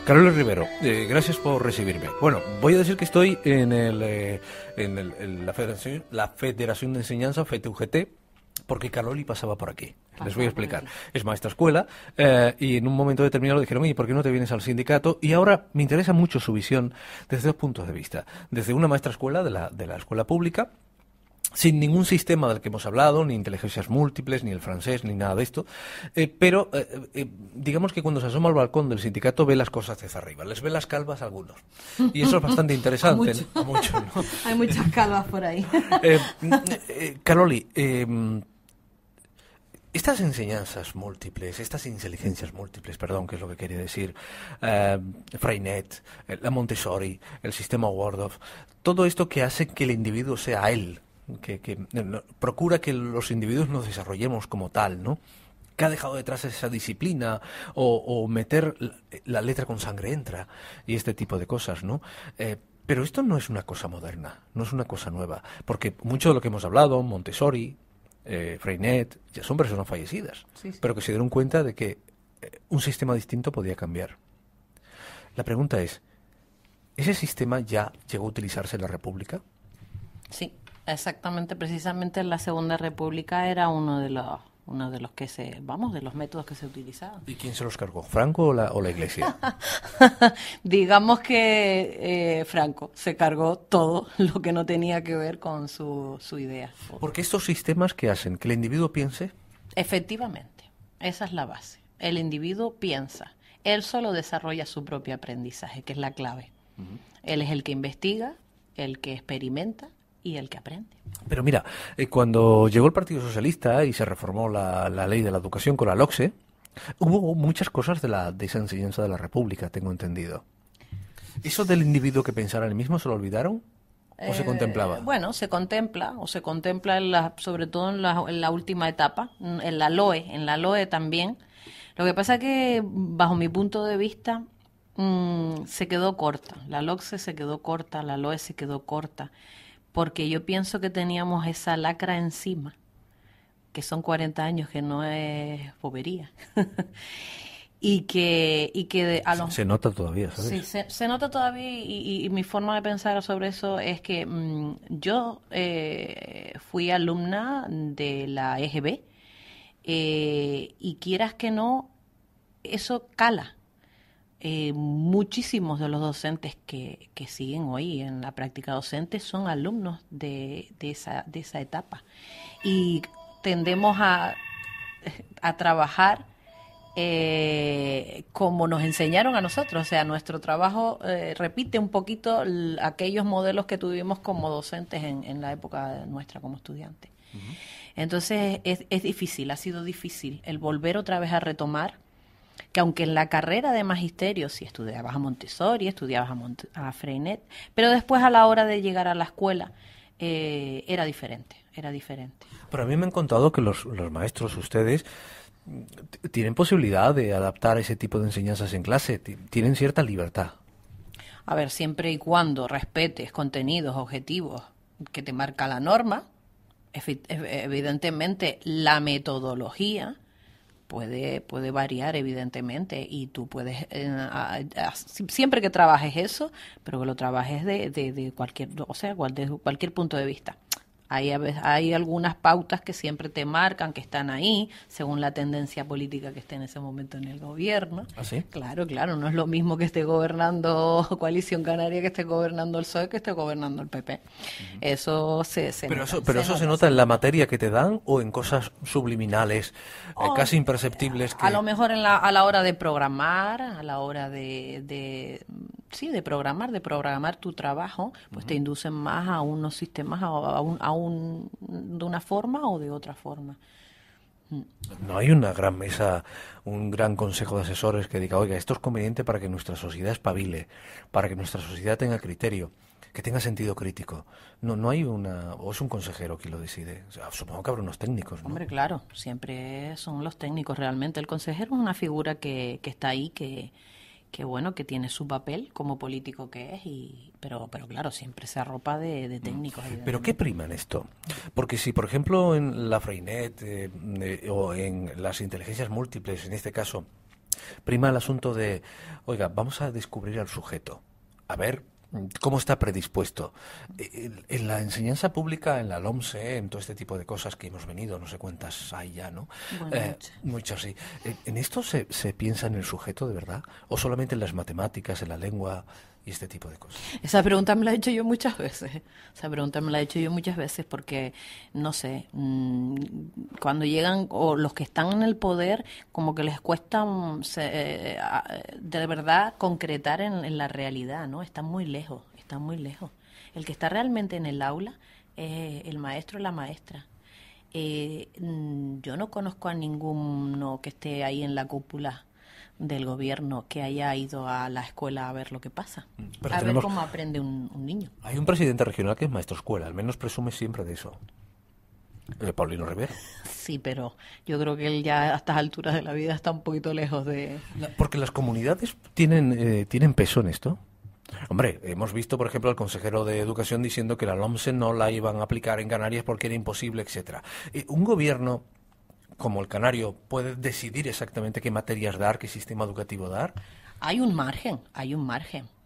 Carlos Rivero, gracias por recibirme. Bueno, voy a decir que estoy en la Federación de Enseñanza, FETUGT, porque Caroli pasaba por aquí. Les voy a explicar. Es maestra escuela y en un momento determinado dijeron, oye, ¿por qué no te vienes al sindicato? Y ahora me interesa mucho su visión desde 2 puntos de vista. Desde una maestra escuela de la escuela pública, sin ningún sistema del que hemos hablado, ni inteligencias múltiples, ni el francés, ni nada de esto, pero digamos que cuando se asoma al balcón del sindicato ve las cosas desde arriba, les ve las calvas a algunos, y eso es bastante interesante. A muchos, ¿no? Hay muchas calvas por ahí. Caroli, estas enseñanzas múltiples, estas inteligencias múltiples, perdón, que es lo que quería decir, Freinet, la Montessori, el sistema Waldorf, todo esto que hace que el individuo sea él, que procura que los individuos nos desarrollemos como tal, ¿no? Que ha dejado detrás esa disciplina o meter la letra con sangre entra y este tipo de cosas, ¿no? Pero esto no es una cosa moderna, no es una cosa nueva, porque mucho de lo que hemos hablado, Montessori, Freinet, ya son personas fallecidas, sí, pero que se dieron cuenta de que un sistema distinto podía cambiar. La pregunta es, ¿ese sistema ya llegó a utilizarse en la República? Sí. Exactamente, precisamente la Segunda República era uno de los que de los métodos que se utilizaban. ¿Y quién se los cargó? ¿Franco o la Iglesia? Digamos que Franco se cargó todo lo que no tenía que ver con su idea. Porque estos sistemas que hacen que el individuo piense. Efectivamente, esa es la base. El individuo piensa, él solo desarrolla su propio aprendizaje, que es la clave. Él es el que investiga, el que experimenta y el que aprende. Pero mira, cuando llegó el Partido Socialista y se reformó la ley de la educación con la LOCSE, hubo muchas cosas de esa enseñanza de la República, tengo entendido. ¿Eso del individuo que pensara en el mismo se lo olvidaron? ¿O se contemplaba? Bueno, se contempla sobre todo en la última etapa, en la LOE también. Lo que pasa es que, bajo mi punto de vista, se quedó corta. La LOCSE se quedó corta, la LOE se quedó corta, porque yo pienso que teníamos esa lacra encima, que son 40 años, que no es bobería. Se nota todavía, ¿sabes? Sí, se nota todavía y mi forma de pensar sobre eso es que yo fui alumna de la EGB y quieras que no, eso cala. Muchísimos de los docentes que siguen hoy en la práctica docente son alumnos de esa etapa y tendemos a trabajar como nos enseñaron a nosotros. O sea, nuestro trabajo repite un poquito aquellos modelos que tuvimos como docentes en la época nuestra como estudiantes. Entonces es difícil, ha sido difícil el volver otra vez a retomar, que aunque en la carrera de magisterio sí estudiabas a Montessori, estudiabas a Freinet, pero después a la hora de llegar a la escuela era diferente. Pero a mí me han contado que los maestros, ustedes, tienen posibilidad de adaptar ese tipo de enseñanzas en clase, tienen cierta libertad. A ver, siempre y cuando respetes contenidos, objetivos que te marca la norma, evidentemente la metodología puede variar, evidentemente, y tú puedes, siempre que trabajes eso, pero que lo trabajes de cualquier, o sea, de cualquier punto de vista. Hay algunas pautas que siempre te marcan, que están ahí, según la tendencia política que esté en ese momento en el gobierno. ¿Ah, sí? Claro, no es lo mismo que esté gobernando Coalición Canaria, que esté gobernando el PSOE, que esté gobernando el PP. Eso se Pero nota. eso se nota en la materia que te dan o en cosas subliminales, casi imperceptibles. A lo mejor a la hora de programar, a la hora de programar tu trabajo, pues te inducen más a unos sistemas, de una forma o de otra forma. No hay una gran mesa, un gran consejo de asesores que diga, oiga, esto es conveniente para que nuestra sociedad espabile, para que nuestra sociedad tenga criterio, que tenga sentido crítico. No hay o es un consejero quien lo decide. O sea, supongo que habrá unos técnicos, ¿no? Hombre, claro, siempre son los técnicos realmente. El consejero es una figura que está ahí, que tiene su papel como político que es, pero claro, siempre se arropa de técnicos. ¿Pero qué prima en esto? Porque si, por ejemplo, en la Freinet o en las inteligencias múltiples, en este caso, prima el asunto de, oiga, vamos a descubrir al sujeto, a ver cómo está predispuesto. En la enseñanza pública, en la LOMSE, en todo este tipo de cosas que hemos venido, no sé cuántas hay ya, ¿no? Bueno, muchas, sí. ¿En esto se piensa en el sujeto de verdad? ¿O solamente en las matemáticas, en la lengua y este tipo de cosas? Esa pregunta me la he hecho yo muchas veces. Porque, no sé, cuando llegan, o los que están en el poder, como que les cuesta de verdad concretar en la realidad, ¿no? Están muy lejos. El que está realmente en el aula es el maestro o la maestra. Yo no conozco a ninguno que esté ahí en la cúpula del gobierno que haya ido a la escuela a ver lo que pasa, ver cómo aprende un niño. Hay un presidente regional que es maestro escuela, al menos presume siempre de eso. Paulino Rivera. Sí, pero yo creo que él ya a estas alturas de la vida está un poquito lejos de... Porque las comunidades tienen peso en esto. Hombre, hemos visto, por ejemplo, al consejero de Educación diciendo que la LOMSE no la iban a aplicar en Canarias porque era imposible, etcétera. Un gobierno como el canario puede decidir exactamente qué materias dar, qué sistema educativo dar. Hay un margen.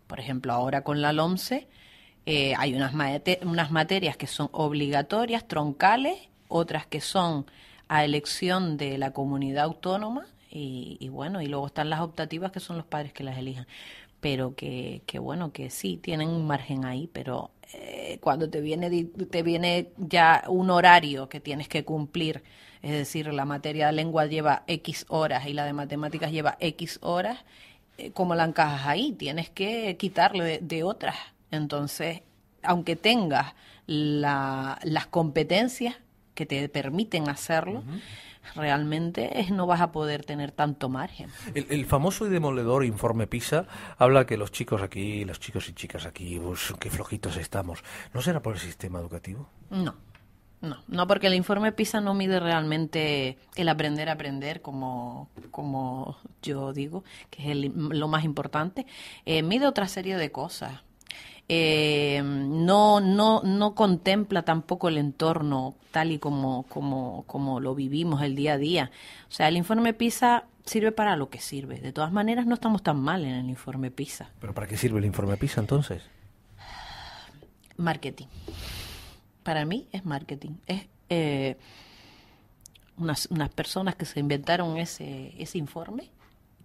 Por ejemplo, ahora con la LOMSE Hay unas materias que son obligatorias, troncales, otras que son a elección de la comunidad autónoma y bueno, y luego están las optativas que son los padres que las elijan. Pero que bueno, que sí, tienen un margen ahí, pero cuando te viene ya un horario que tienes que cumplir, es decir, la materia de lengua lleva X horas y la de matemáticas lleva X horas, ¿cómo la encajas ahí? Tienes que quitarle de otras. Entonces, aunque tengas las competencias que te permiten hacerlo, realmente no vas a poder tener tanto margen. El famoso y demoledor informe PISA habla que los chicos aquí, los chicos y chicas aquí, pues, qué flojitos estamos. ¿No será por el sistema educativo? No, porque el informe PISA no mide realmente el aprender a aprender, como yo digo, que es lo más importante. Mide otra serie de cosas. No contempla tampoco el entorno tal y como lo vivimos el día a día. O sea, el informe PISA sirve para lo que sirve. De todas maneras, no estamos tan mal en el informe PISA. ¿Pero para qué sirve el informe PISA entonces? Marketing. Para mí es marketing. Es unas personas que se inventaron ese informe,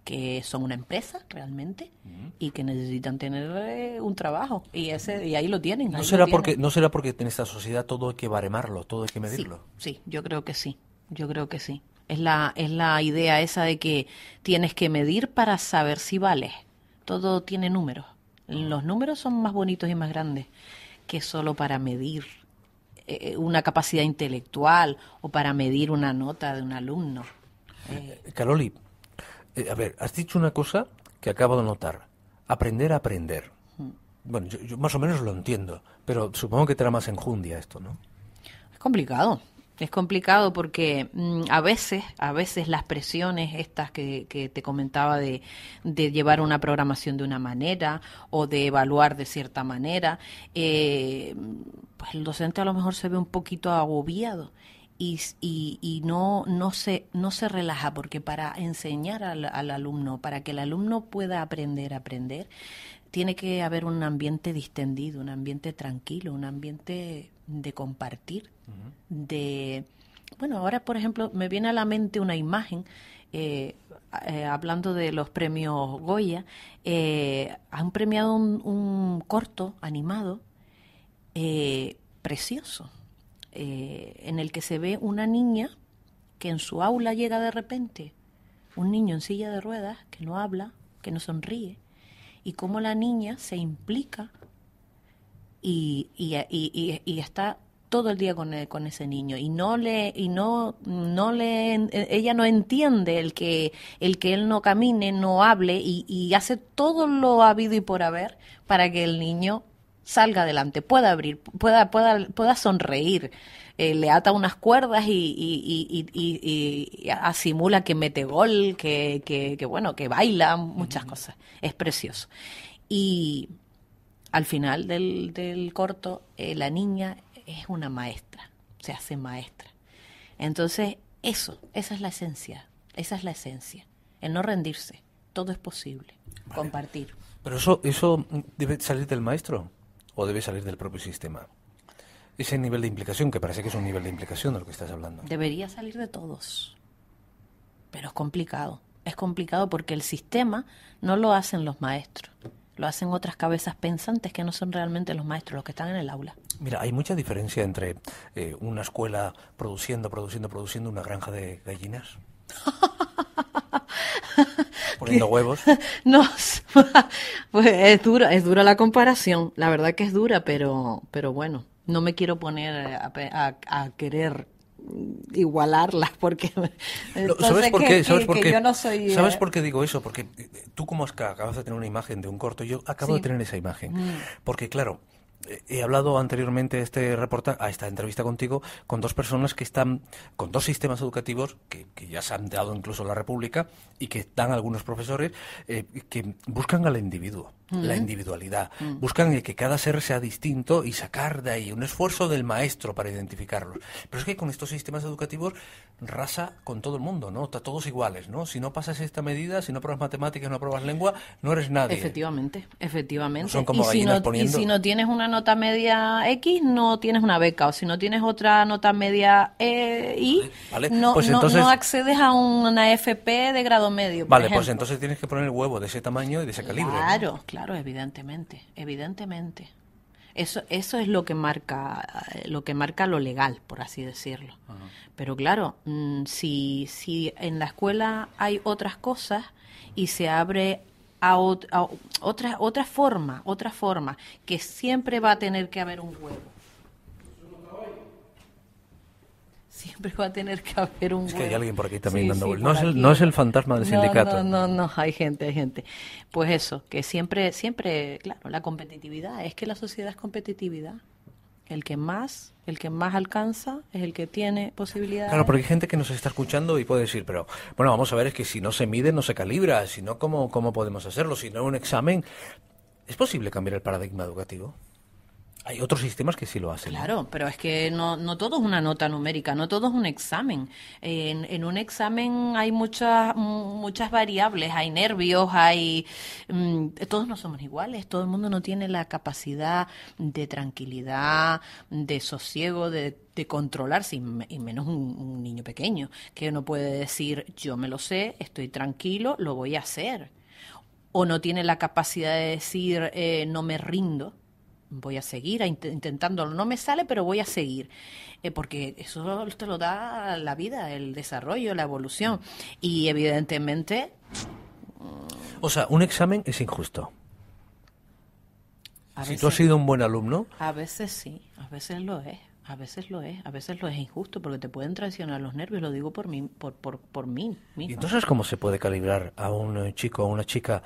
que son una empresa realmente y que necesitan tener un trabajo y ahí lo tienen. ¿No será porque en esta sociedad todo hay que baremarlo, todo hay que medirlo? Sí, yo creo que sí. Es la idea esa de que tienes que medir para saber si vales. Todo tiene números. Los números son más bonitos y más grandes que solo para medir una capacidad intelectual o para medir una nota de un alumno. Caroli, a ver, has dicho una cosa que acabo de notar. Aprender a aprender. Bueno, yo más o menos lo entiendo, pero supongo que te da más enjundia esto, ¿no? Es complicado. Es complicado porque a veces las presiones estas que te comentaba de llevar una programación de una manera o de evaluar de cierta manera, pues el docente a lo mejor se ve un poquito agobiado. Y no se relaja, porque para enseñar al alumno, para que el alumno pueda aprender a aprender, tiene que haber un ambiente distendido, un ambiente tranquilo, un ambiente de compartir, bueno, ahora por ejemplo me viene a la mente una imagen, hablando de los premios Goya, han premiado un corto animado precioso, en el que se ve una niña que en su aula llega de repente, un niño en silla de ruedas que no habla, que no sonríe, y cómo la niña se implica y está todo el día con ese niño y ella no entiende el que él no camine, no hable y hace todo lo habido y por haber para que el niño salga adelante, pueda abrir, pueda sonreír. Le ata unas cuerdas y asimula que mete gol, que bueno, que baila, muchas cosas. Es precioso. Y al final del corto, la niña es una maestra, se hace maestra. Entonces, esa es la esencia, el no rendirse, todo es posible, vale. Compartir. Pero eso debe salir del maestro o debe salir del propio sistema. Ese nivel de implicación, que parece que es un nivel de implicación de lo que estás hablando. Debería salir de todos, pero es complicado. Es complicado porque el sistema no lo hacen los maestros, lo hacen otras cabezas pensantes que no son realmente los maestros, los que están en el aula. Mira, hay mucha diferencia entre una escuela produciendo una granja de gallinas. Poniendo huevos. No, pues es dura la comparación. La verdad que es dura, pero bueno, no me quiero poner a querer igualarlas porque ¿Sabes por qué? Yo no soy, ¿Sabes por qué digo eso? Porque tú como acabas de tener una imagen de un corto, yo acabo de tener esa imagen. Porque claro, he hablado anteriormente a esta entrevista contigo con dos personas que están con dos sistemas educativos que ya se han dado incluso en la República y que dan algunos profesores que buscan al individuo, la individualidad, buscan que cada ser sea distinto y sacar de ahí un esfuerzo del maestro para identificarlos. Pero es que con estos sistemas educativos rasa con todo el mundo, ¿no? Está todos iguales, ¿no? Si no pasas esta medida, si no pruebas matemáticas, no pruebas lengua, no eres nadie. Efectivamente. No son como gallinas poniendo... Y si no tienes una una nota media X, no tienes una beca, o si no tienes otra nota media Y, Vale, no, pues no, entonces- no accedes a una FP de grado medio, por Vale, ejemplo. pues entonces tienes que poner el huevo de ese tamaño y de ese calibre, ¿no? Claro, claro, evidentemente. Eso es lo que marca lo legal, por así decirlo. Pero claro, si en la escuela hay otras cosas y se abre a otra forma, que siempre va a tener que haber un huevo. Siempre va a tener que haber un Es que huevo. hay alguien por aquí también Sí, dando sí, vueltas. por aquí. No es el fantasma del sindicato. No, hay gente. Pues eso, que siempre, claro, la competitividad, es que la sociedad es competitividad. El que más alcanza es el que tiene posibilidades. Claro, porque hay gente que nos está escuchando y puede decir, pero bueno, vamos a ver, es que si no se mide, no se calibra, si no, ¿cómo podemos hacerlo? Si no es un examen, ¿es posible cambiar el paradigma educativo? Hay otros sistemas que sí lo hacen, ¿no? Claro, pero es que no todo es una nota numérica, no todo es un examen. En un examen hay muchas variables, hay nervios, todos no somos iguales, todo el mundo no tiene la capacidad de tranquilidad, de sosiego, de controlarse, y menos un niño pequeño, que no puede decir, yo me lo sé, estoy tranquilo, lo voy a hacer. O no tiene la capacidad de decir, no me rindo. Voy a seguir intentándolo, no me sale, pero voy a seguir, porque eso te lo da la vida, el desarrollo, la evolución, y evidentemente... O sea, un examen es injusto. A Si veces, tú has sido un buen alumno, a veces sí, a veces lo es injusto, porque te pueden traicionar los nervios, lo digo por mí, por mí ¿y misma. entonces cómo se puede calibrar a un chico o a una chica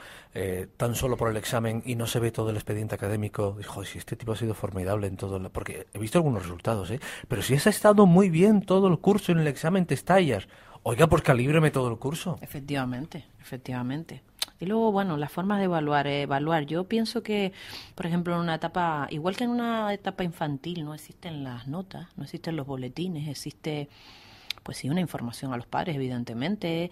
tan solo por el examen y no se ve todo el expediente académico? Dijo, si este tipo ha sido formidable en todo, porque he visto algunos resultados, pero si has estado muy bien todo el curso, en el examen te estallas. Oiga, pues calíbreme todo el curso. Efectivamente. Y luego, bueno, las formas de evaluar. Yo pienso que, por ejemplo, en una etapa, igual que en una etapa infantil, no existen las notas, no existen los boletines, existe, pues sí, una información a los padres, evidentemente.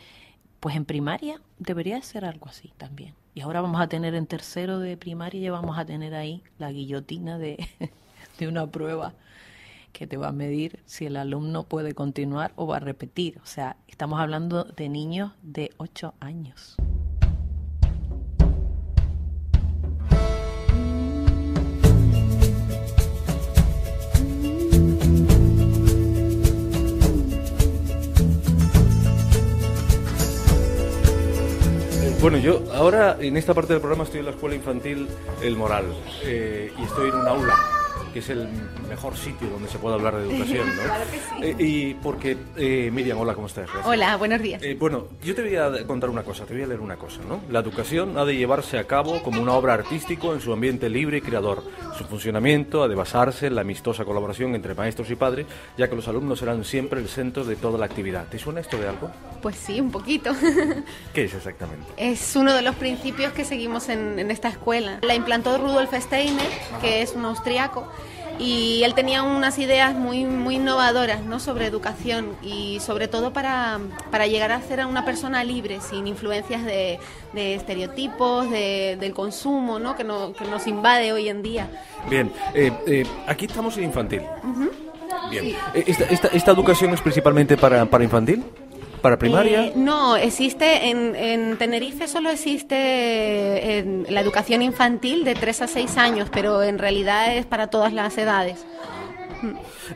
Pues en primaria debería ser algo así también. Y ahora vamos a tener en tercero de primaria, ya vamos a tener ahí la guillotina de una prueba que te va a medir si el alumno puede continuar o va a repetir. O sea, estamos hablando de niños de 8 años. Bueno, yo ahora en esta parte del programa estoy en la escuela infantil El Moral y estoy en un aula, que es el mejor sitio donde se puede hablar de educación, ¿no? Claro que sí. Y porque, Miriam, hola, ¿cómo estás? Gracias. Hola, buenos días. Bueno, yo te voy a contar una cosa, te voy a leer una cosa, ¿no? La educación ha de llevarse a cabo como una obra artística en su ambiente libre y creador. Su funcionamiento ha de basarse en la amistosa colaboración entre maestros y padres, ya que los alumnos serán siempre el centro de toda la actividad. ¿Te suena esto de algo? Pues sí, un poquito. ¿Qué es exactamente? Es uno de los principios que seguimos en esta escuela. La implantó Rudolf Steiner, que es un austriaco, y él tenía unas ideas muy innovadoras, ¿no?, sobre educación y sobre todo para llegar a ser una persona libre, sin influencias de estereotipos, del consumo, ¿no?, que nos invade hoy en día. Bien, aquí estamos en infantil. Bien. Sí. ¿Esta educación es principalmente para infantil? ¿Para primaria? No, existe en Tenerife solo existe la educación infantil de 3 a 6 años, pero en realidad es para todas las edades.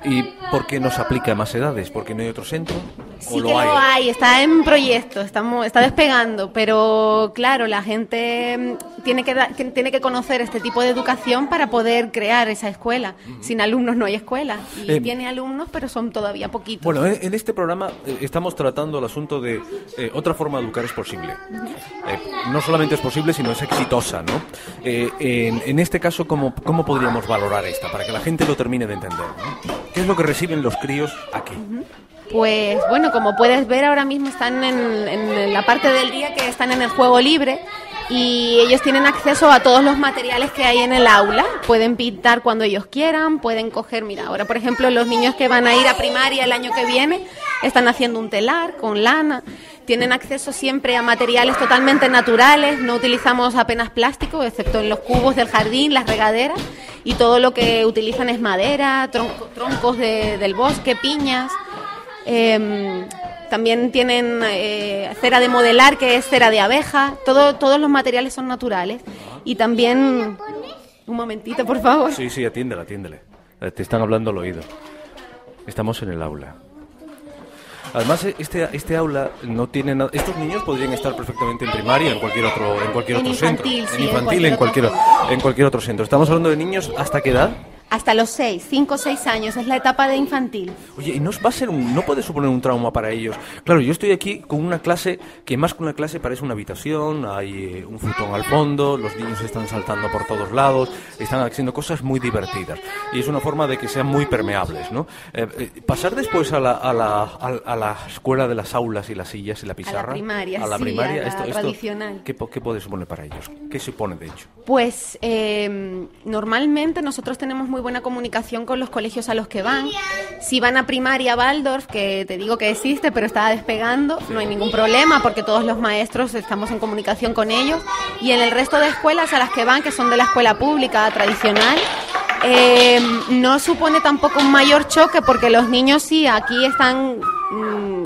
¿Y por qué no se aplica a más edades? ¿Porque no hay otro centro? Sí que lo hay, está en proyecto, está despegando, pero claro, la gente tiene que conocer este tipo de educación para poder crear esa escuela. Sin alumnos no hay escuela, y tiene alumnos, pero son todavía poquitos. Bueno, en este programa estamos tratando el asunto de otra forma de educar es posible. No solamente es posible, sino es exitosa, ¿no? En este caso, ¿cómo podríamos valorar esta? Para que la gente lo termine de entender, ¿no? ¿Qué es lo que reciben los críos aquí? Pues bueno, como puedes ver, ahora mismo están en la parte del día que están en el juego libre, y ellos tienen acceso a todos los materiales que hay en el aula. Pueden pintar cuando ellos quieran, pueden coger, mira, ahora por ejemplo los niños que van a ir a primaria el año que viene están haciendo un telar con lana. Tienen acceso siempre a materiales totalmente naturales, no utilizamos apenas plástico, excepto en los cubos del jardín, las regaderas, y todo lo que utilizan es madera, troncos del bosque, piñas. También tienen cera de modelar, que es cera de abeja. Todos los materiales son naturales. Y también... Un momentito, por favor. Sí, atiéndele. Te están hablando al oído. Estamos en el aula. Además, este aula no tiene nada. Estos niños podrían estar perfectamente en primaria, en cualquier otro centro. Sí, en cualquier otro centro. Estamos hablando de niños, ¿hasta qué edad? Hasta los 5 o 6 años, es la etapa de infantil. Oye, ¿y no puede suponer un trauma para ellos? Claro, yo estoy aquí con una clase que más que una clase parece una habitación, hay un futón al fondo, los niños están saltando por todos lados, están haciendo cosas muy divertidas. Y es una forma de que sean muy permeables, ¿no? Pasar después a la escuela de las aulas y las sillas y la pizarra. A la primaria, esto tradicional. ¿Qué puede suponer para ellos? ¿Qué supone, de hecho? Pues normalmente nosotros tenemos muy buena comunicación con los colegios a los que van. Si van a primaria Waldorf, que te digo que existe, pero está despegando, no hay ningún problema porque todos los maestros estamos en comunicación con ellos. Y en el resto de escuelas a las que van, que son de la escuela pública tradicional, no supone tampoco un mayor choque porque los niños sí, aquí están,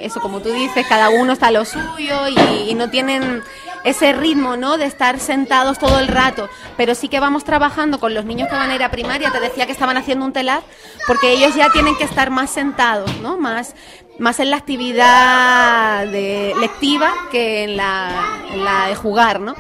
eso como tú dices, cada uno está a lo suyo y no tienen ese ritmo, ¿no?, de estar sentados todo el rato, pero sí que vamos trabajando con los niños que van a ir a primaria. Te decía que estaban haciendo un telar porque ellos ya tienen que estar más sentados, ¿no?, más en la actividad lectiva que en la de jugar, ¿no?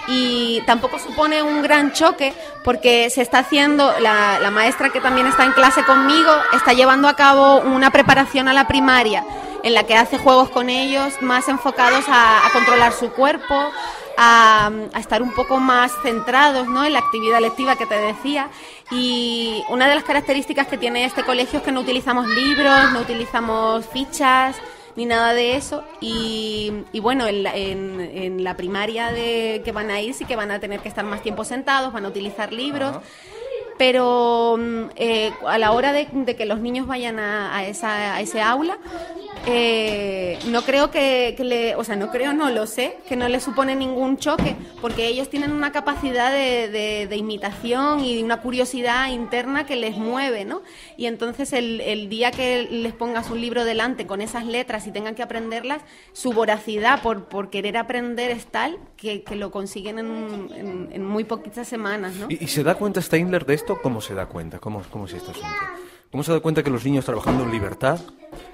Y tampoco supone un gran choque porque se está haciendo, la maestra que también está en clase conmigo está llevando a cabo una preparación a la primaria en la que hace juegos con ellos más enfocados a controlar su cuerpo, a estar un poco más centrados, ¿no?, en la actividad lectiva que te decía. Y una de las características que tiene este colegio es que no utilizamos libros, no utilizamos fichas ni nada de eso, y bueno, en la primaria que van a ir sí que van a tener que estar más tiempo sentados, van a utilizar libros. Ajá. Pero a la hora de que los niños vayan a ese aula, no creo lo sé, que no les supone ningún choque, porque ellos tienen una capacidad de imitación y una curiosidad interna que les mueve, ¿no? Y entonces el día que les pongas un libro delante con esas letras y tengan que aprenderlas, su voracidad por querer aprender es tal que lo consiguen en muy poquitas semanas, ¿no? ¿Y se da cuenta Steindler de esto? ¿Cómo se da cuenta? ¿Cómo es este asunto? ¿Cómo se da cuenta que los niños trabajando en libertad,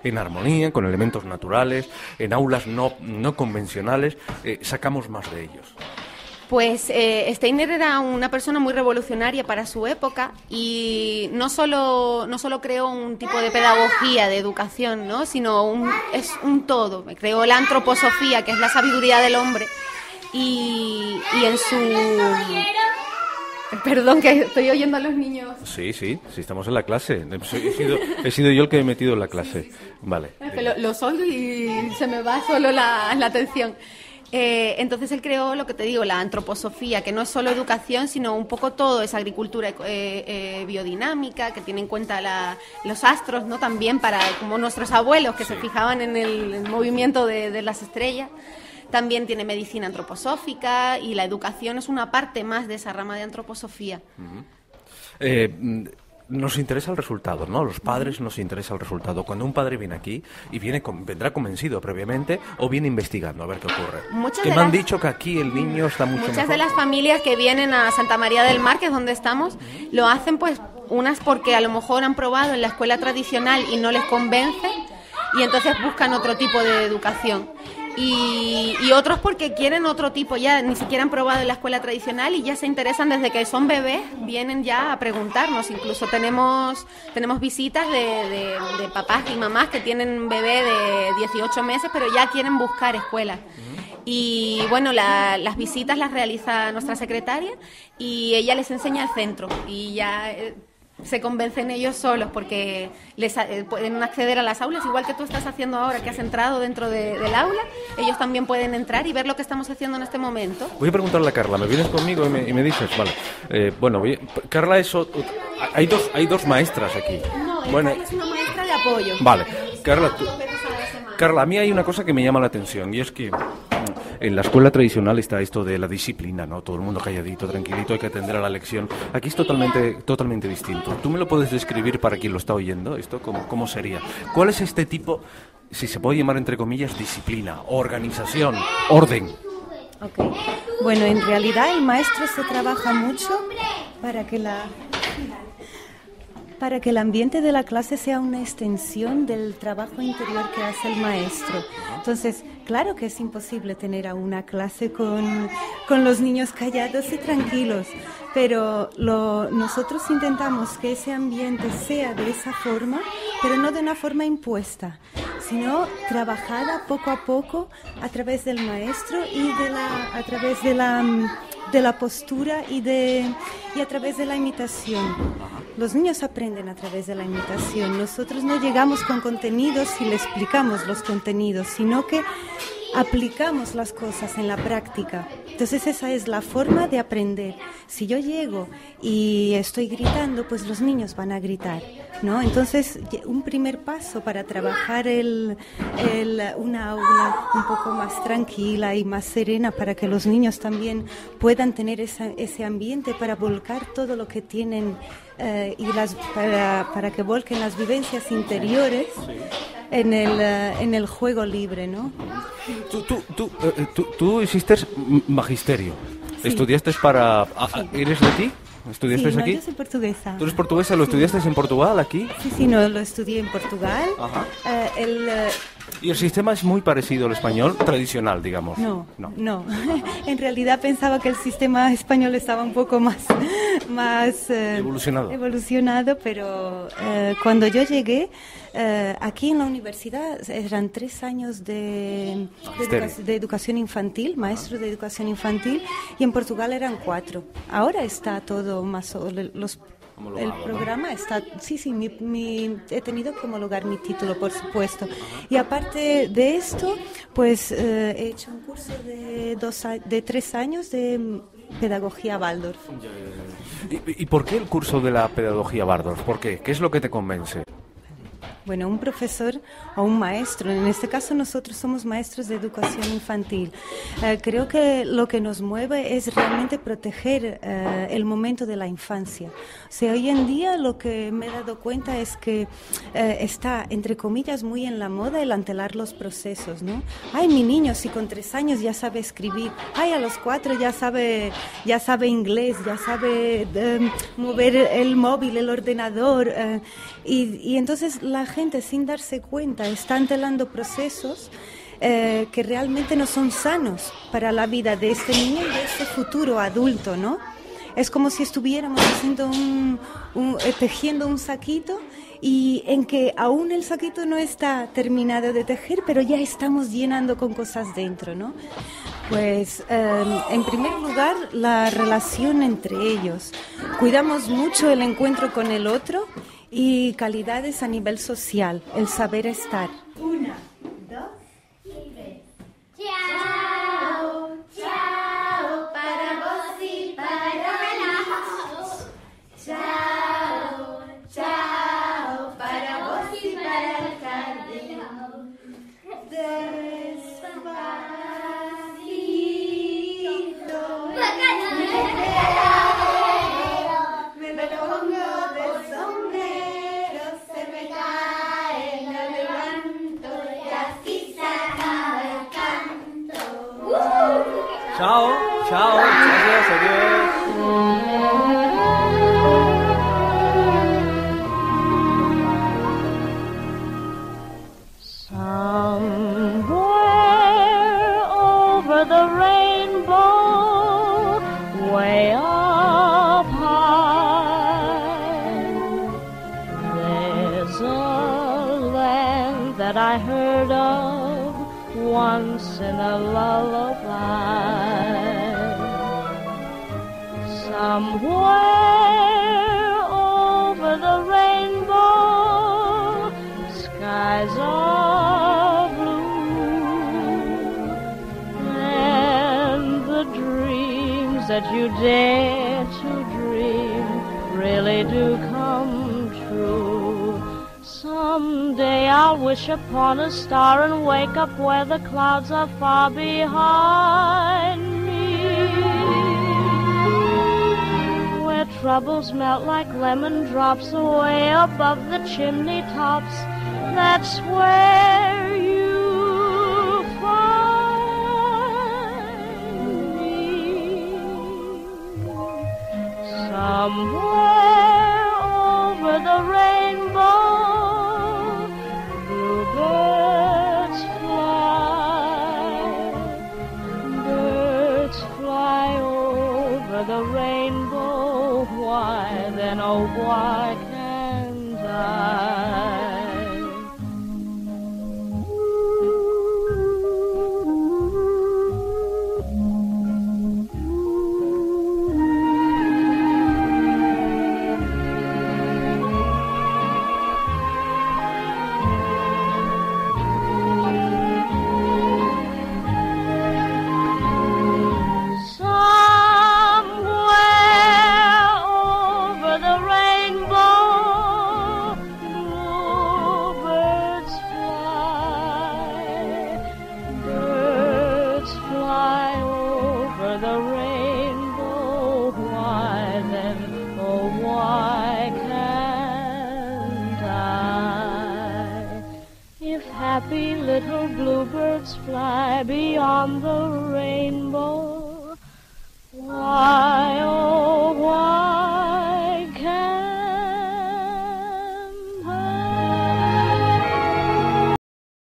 en armonía, con elementos naturales, en aulas no convencionales, sacamos más de ellos? Pues Steiner era una persona muy revolucionaria para su época y no solo creó un tipo de pedagogía, de educación, ¿no?, sino es un todo. Creó la antroposofía, que es la sabiduría del hombre, y en su... Perdón, que estoy oyendo a los niños. Sí, estamos en la clase. He sido yo el que me he metido en la clase. Vale. Los oigo y se me va solo la atención. Entonces él creó, lo que te digo, la antroposofía, que no es solo educación, sino un poco todo, es agricultura biodinámica, que tiene en cuenta los astros, ¿no?, también para como nuestros abuelos que se fijaban en el movimiento de las estrellas. También tiene medicina antroposófica y la educación es una parte más de esa rama de antroposofía. Nos interesa el resultado, ¿no? A los padres nos interesa el resultado. Cuando un padre viene aquí y vendrá convencido previamente o viene investigando a ver qué ocurre. Me han dicho que aquí el niño está mucho mejor. Muchas de las familias que vienen a Santa María del Mar, que es donde estamos, lo hacen pues unas porque a lo mejor han probado en la escuela tradicional y no les convence y entonces buscan otro tipo de educación. Y otros porque quieren otro tipo, ya ni siquiera han probado en la escuela tradicional y ya se interesan desde que son bebés, vienen ya a preguntarnos. Incluso tenemos visitas de papás y mamás que tienen bebé de 18 meses, pero ya quieren buscar escuelas. Y bueno, las visitas las realiza nuestra secretaria y ella les enseña el centro y ya... se convencen ellos solos porque pueden acceder a las aulas, igual que tú estás haciendo ahora, que has entrado dentro del aula, ellos también pueden entrar y ver lo que estamos haciendo en este momento. Voy a preguntarle a Carla, ¿me vienes conmigo y me dices? Vale. Carla, hay dos maestras aquí. No, Carla es una maestra de apoyo. Vale, Carla, a mí hay una cosa que me llama la atención y es que En la escuela tradicional está esto de la disciplina, ¿no? Todo el mundo calladito, tranquilito, hay que atender a la lección. Aquí es totalmente distinto. ¿Tú me lo puedes describir para quien lo está oyendo? ¿Esto cómo sería? ¿Cuál es este tipo, si se puede llamar entre comillas, disciplina, organización, orden? Okay. Bueno, en realidad el maestro se trabaja mucho para que el ambiente de la clase sea una extensión del trabajo interior que hace el maestro. Entonces, claro que es imposible tener a una clase con los niños callados y tranquilos, pero nosotros intentamos que ese ambiente sea de esa forma, pero no de una forma impuesta, sino trabajada poco a poco a través del maestro y a través de la postura y a través de la imitación. Los niños aprenden a través de la imitación. Nosotros no llegamos con contenidos y le explicamos los contenidos, sino que aplicamos las cosas en la práctica. Entonces esa es la forma de aprender. Si yo llego y estoy gritando, pues los niños van a gritar, ¿no? Entonces un primer paso para trabajar una aula un poco más tranquila y más serena para que los niños también puedan tener ese ambiente para volcar todo lo que tienen para que volquen las vivencias interiores en el juego libre, ¿no? Tú hiciste magisterio. Sí. ¿Estudiaste para... ¿Eres de aquí? ¿Estudiaste sí, aquí? Yo soy portuguesa. ¿Tú eres portuguesa? ¿Lo estudiaste en Portugal, aquí? Sí, no, lo estudié en Portugal. Ajá. ¿Y el sistema es muy parecido al español tradicional, digamos? No. En realidad pensaba que el sistema español estaba un poco más evolucionado, pero cuando yo llegué, aquí en la universidad eran 3 años de educación infantil, maestro de educación infantil, y en Portugal eran 4. Ahora está todo más... El programa está... Sí, he tenido que homologar mi título, por supuesto. Y aparte de esto, pues he hecho un curso de 3 años de pedagogía Waldorf. ¿Y por qué el curso de la pedagogía Waldorf? ¿Por qué? ¿Qué es lo que te convence? Bueno, un profesor o un maestro, en este caso nosotros somos maestros de educación infantil. Creo que lo que nos mueve es realmente proteger el momento de la infancia. O sea, hoy en día lo que me he dado cuenta es que está, entre comillas, muy en la moda el antelar los procesos, ¿no? Ay, mi niño, si con 3 años ya sabe escribir, ay, a los 4 ya sabe inglés, ya sabe mover el móvil, el ordenador, y entonces la gente, sin darse cuenta, está antelando procesos que realmente no son sanos para la vida de este niño y de este futuro adulto, ¿no? Es como si estuviéramos haciendo tejiendo un saquito y en que aún el saquito no está terminado de tejer, pero ya estamos llenando con cosas dentro, ¿no? Pues en primer lugar la relación entre ellos. Cuidamos mucho el encuentro con el otro y calidades a nivel social, el saber estar. 1, 2 y 3. Chao, chao, para vos y para mí. Chao, chao, para vos y para el jardín. Despacito. Me pongo de sombrero, se me cae, lo levanto y así se acaba el canto. Chao, gracias, adiós. Somewhere over the rainbow, way up high, there's a land that I heard of once in a lullaby. Somewhere over the rainbow, skies are blue, and the dreams that you dare to dream really do come true. Someday I'll wish upon a star and wake up where the clouds are far behind me, where troubles melt like lemon drops away above the chimney tops. That's where you find me. Somewhere over the rainbow, bluebirds fly over the rainbow. Why then, oh why can't I? Happy little bluebirds fly beyond the rainbow. Why, oh, why?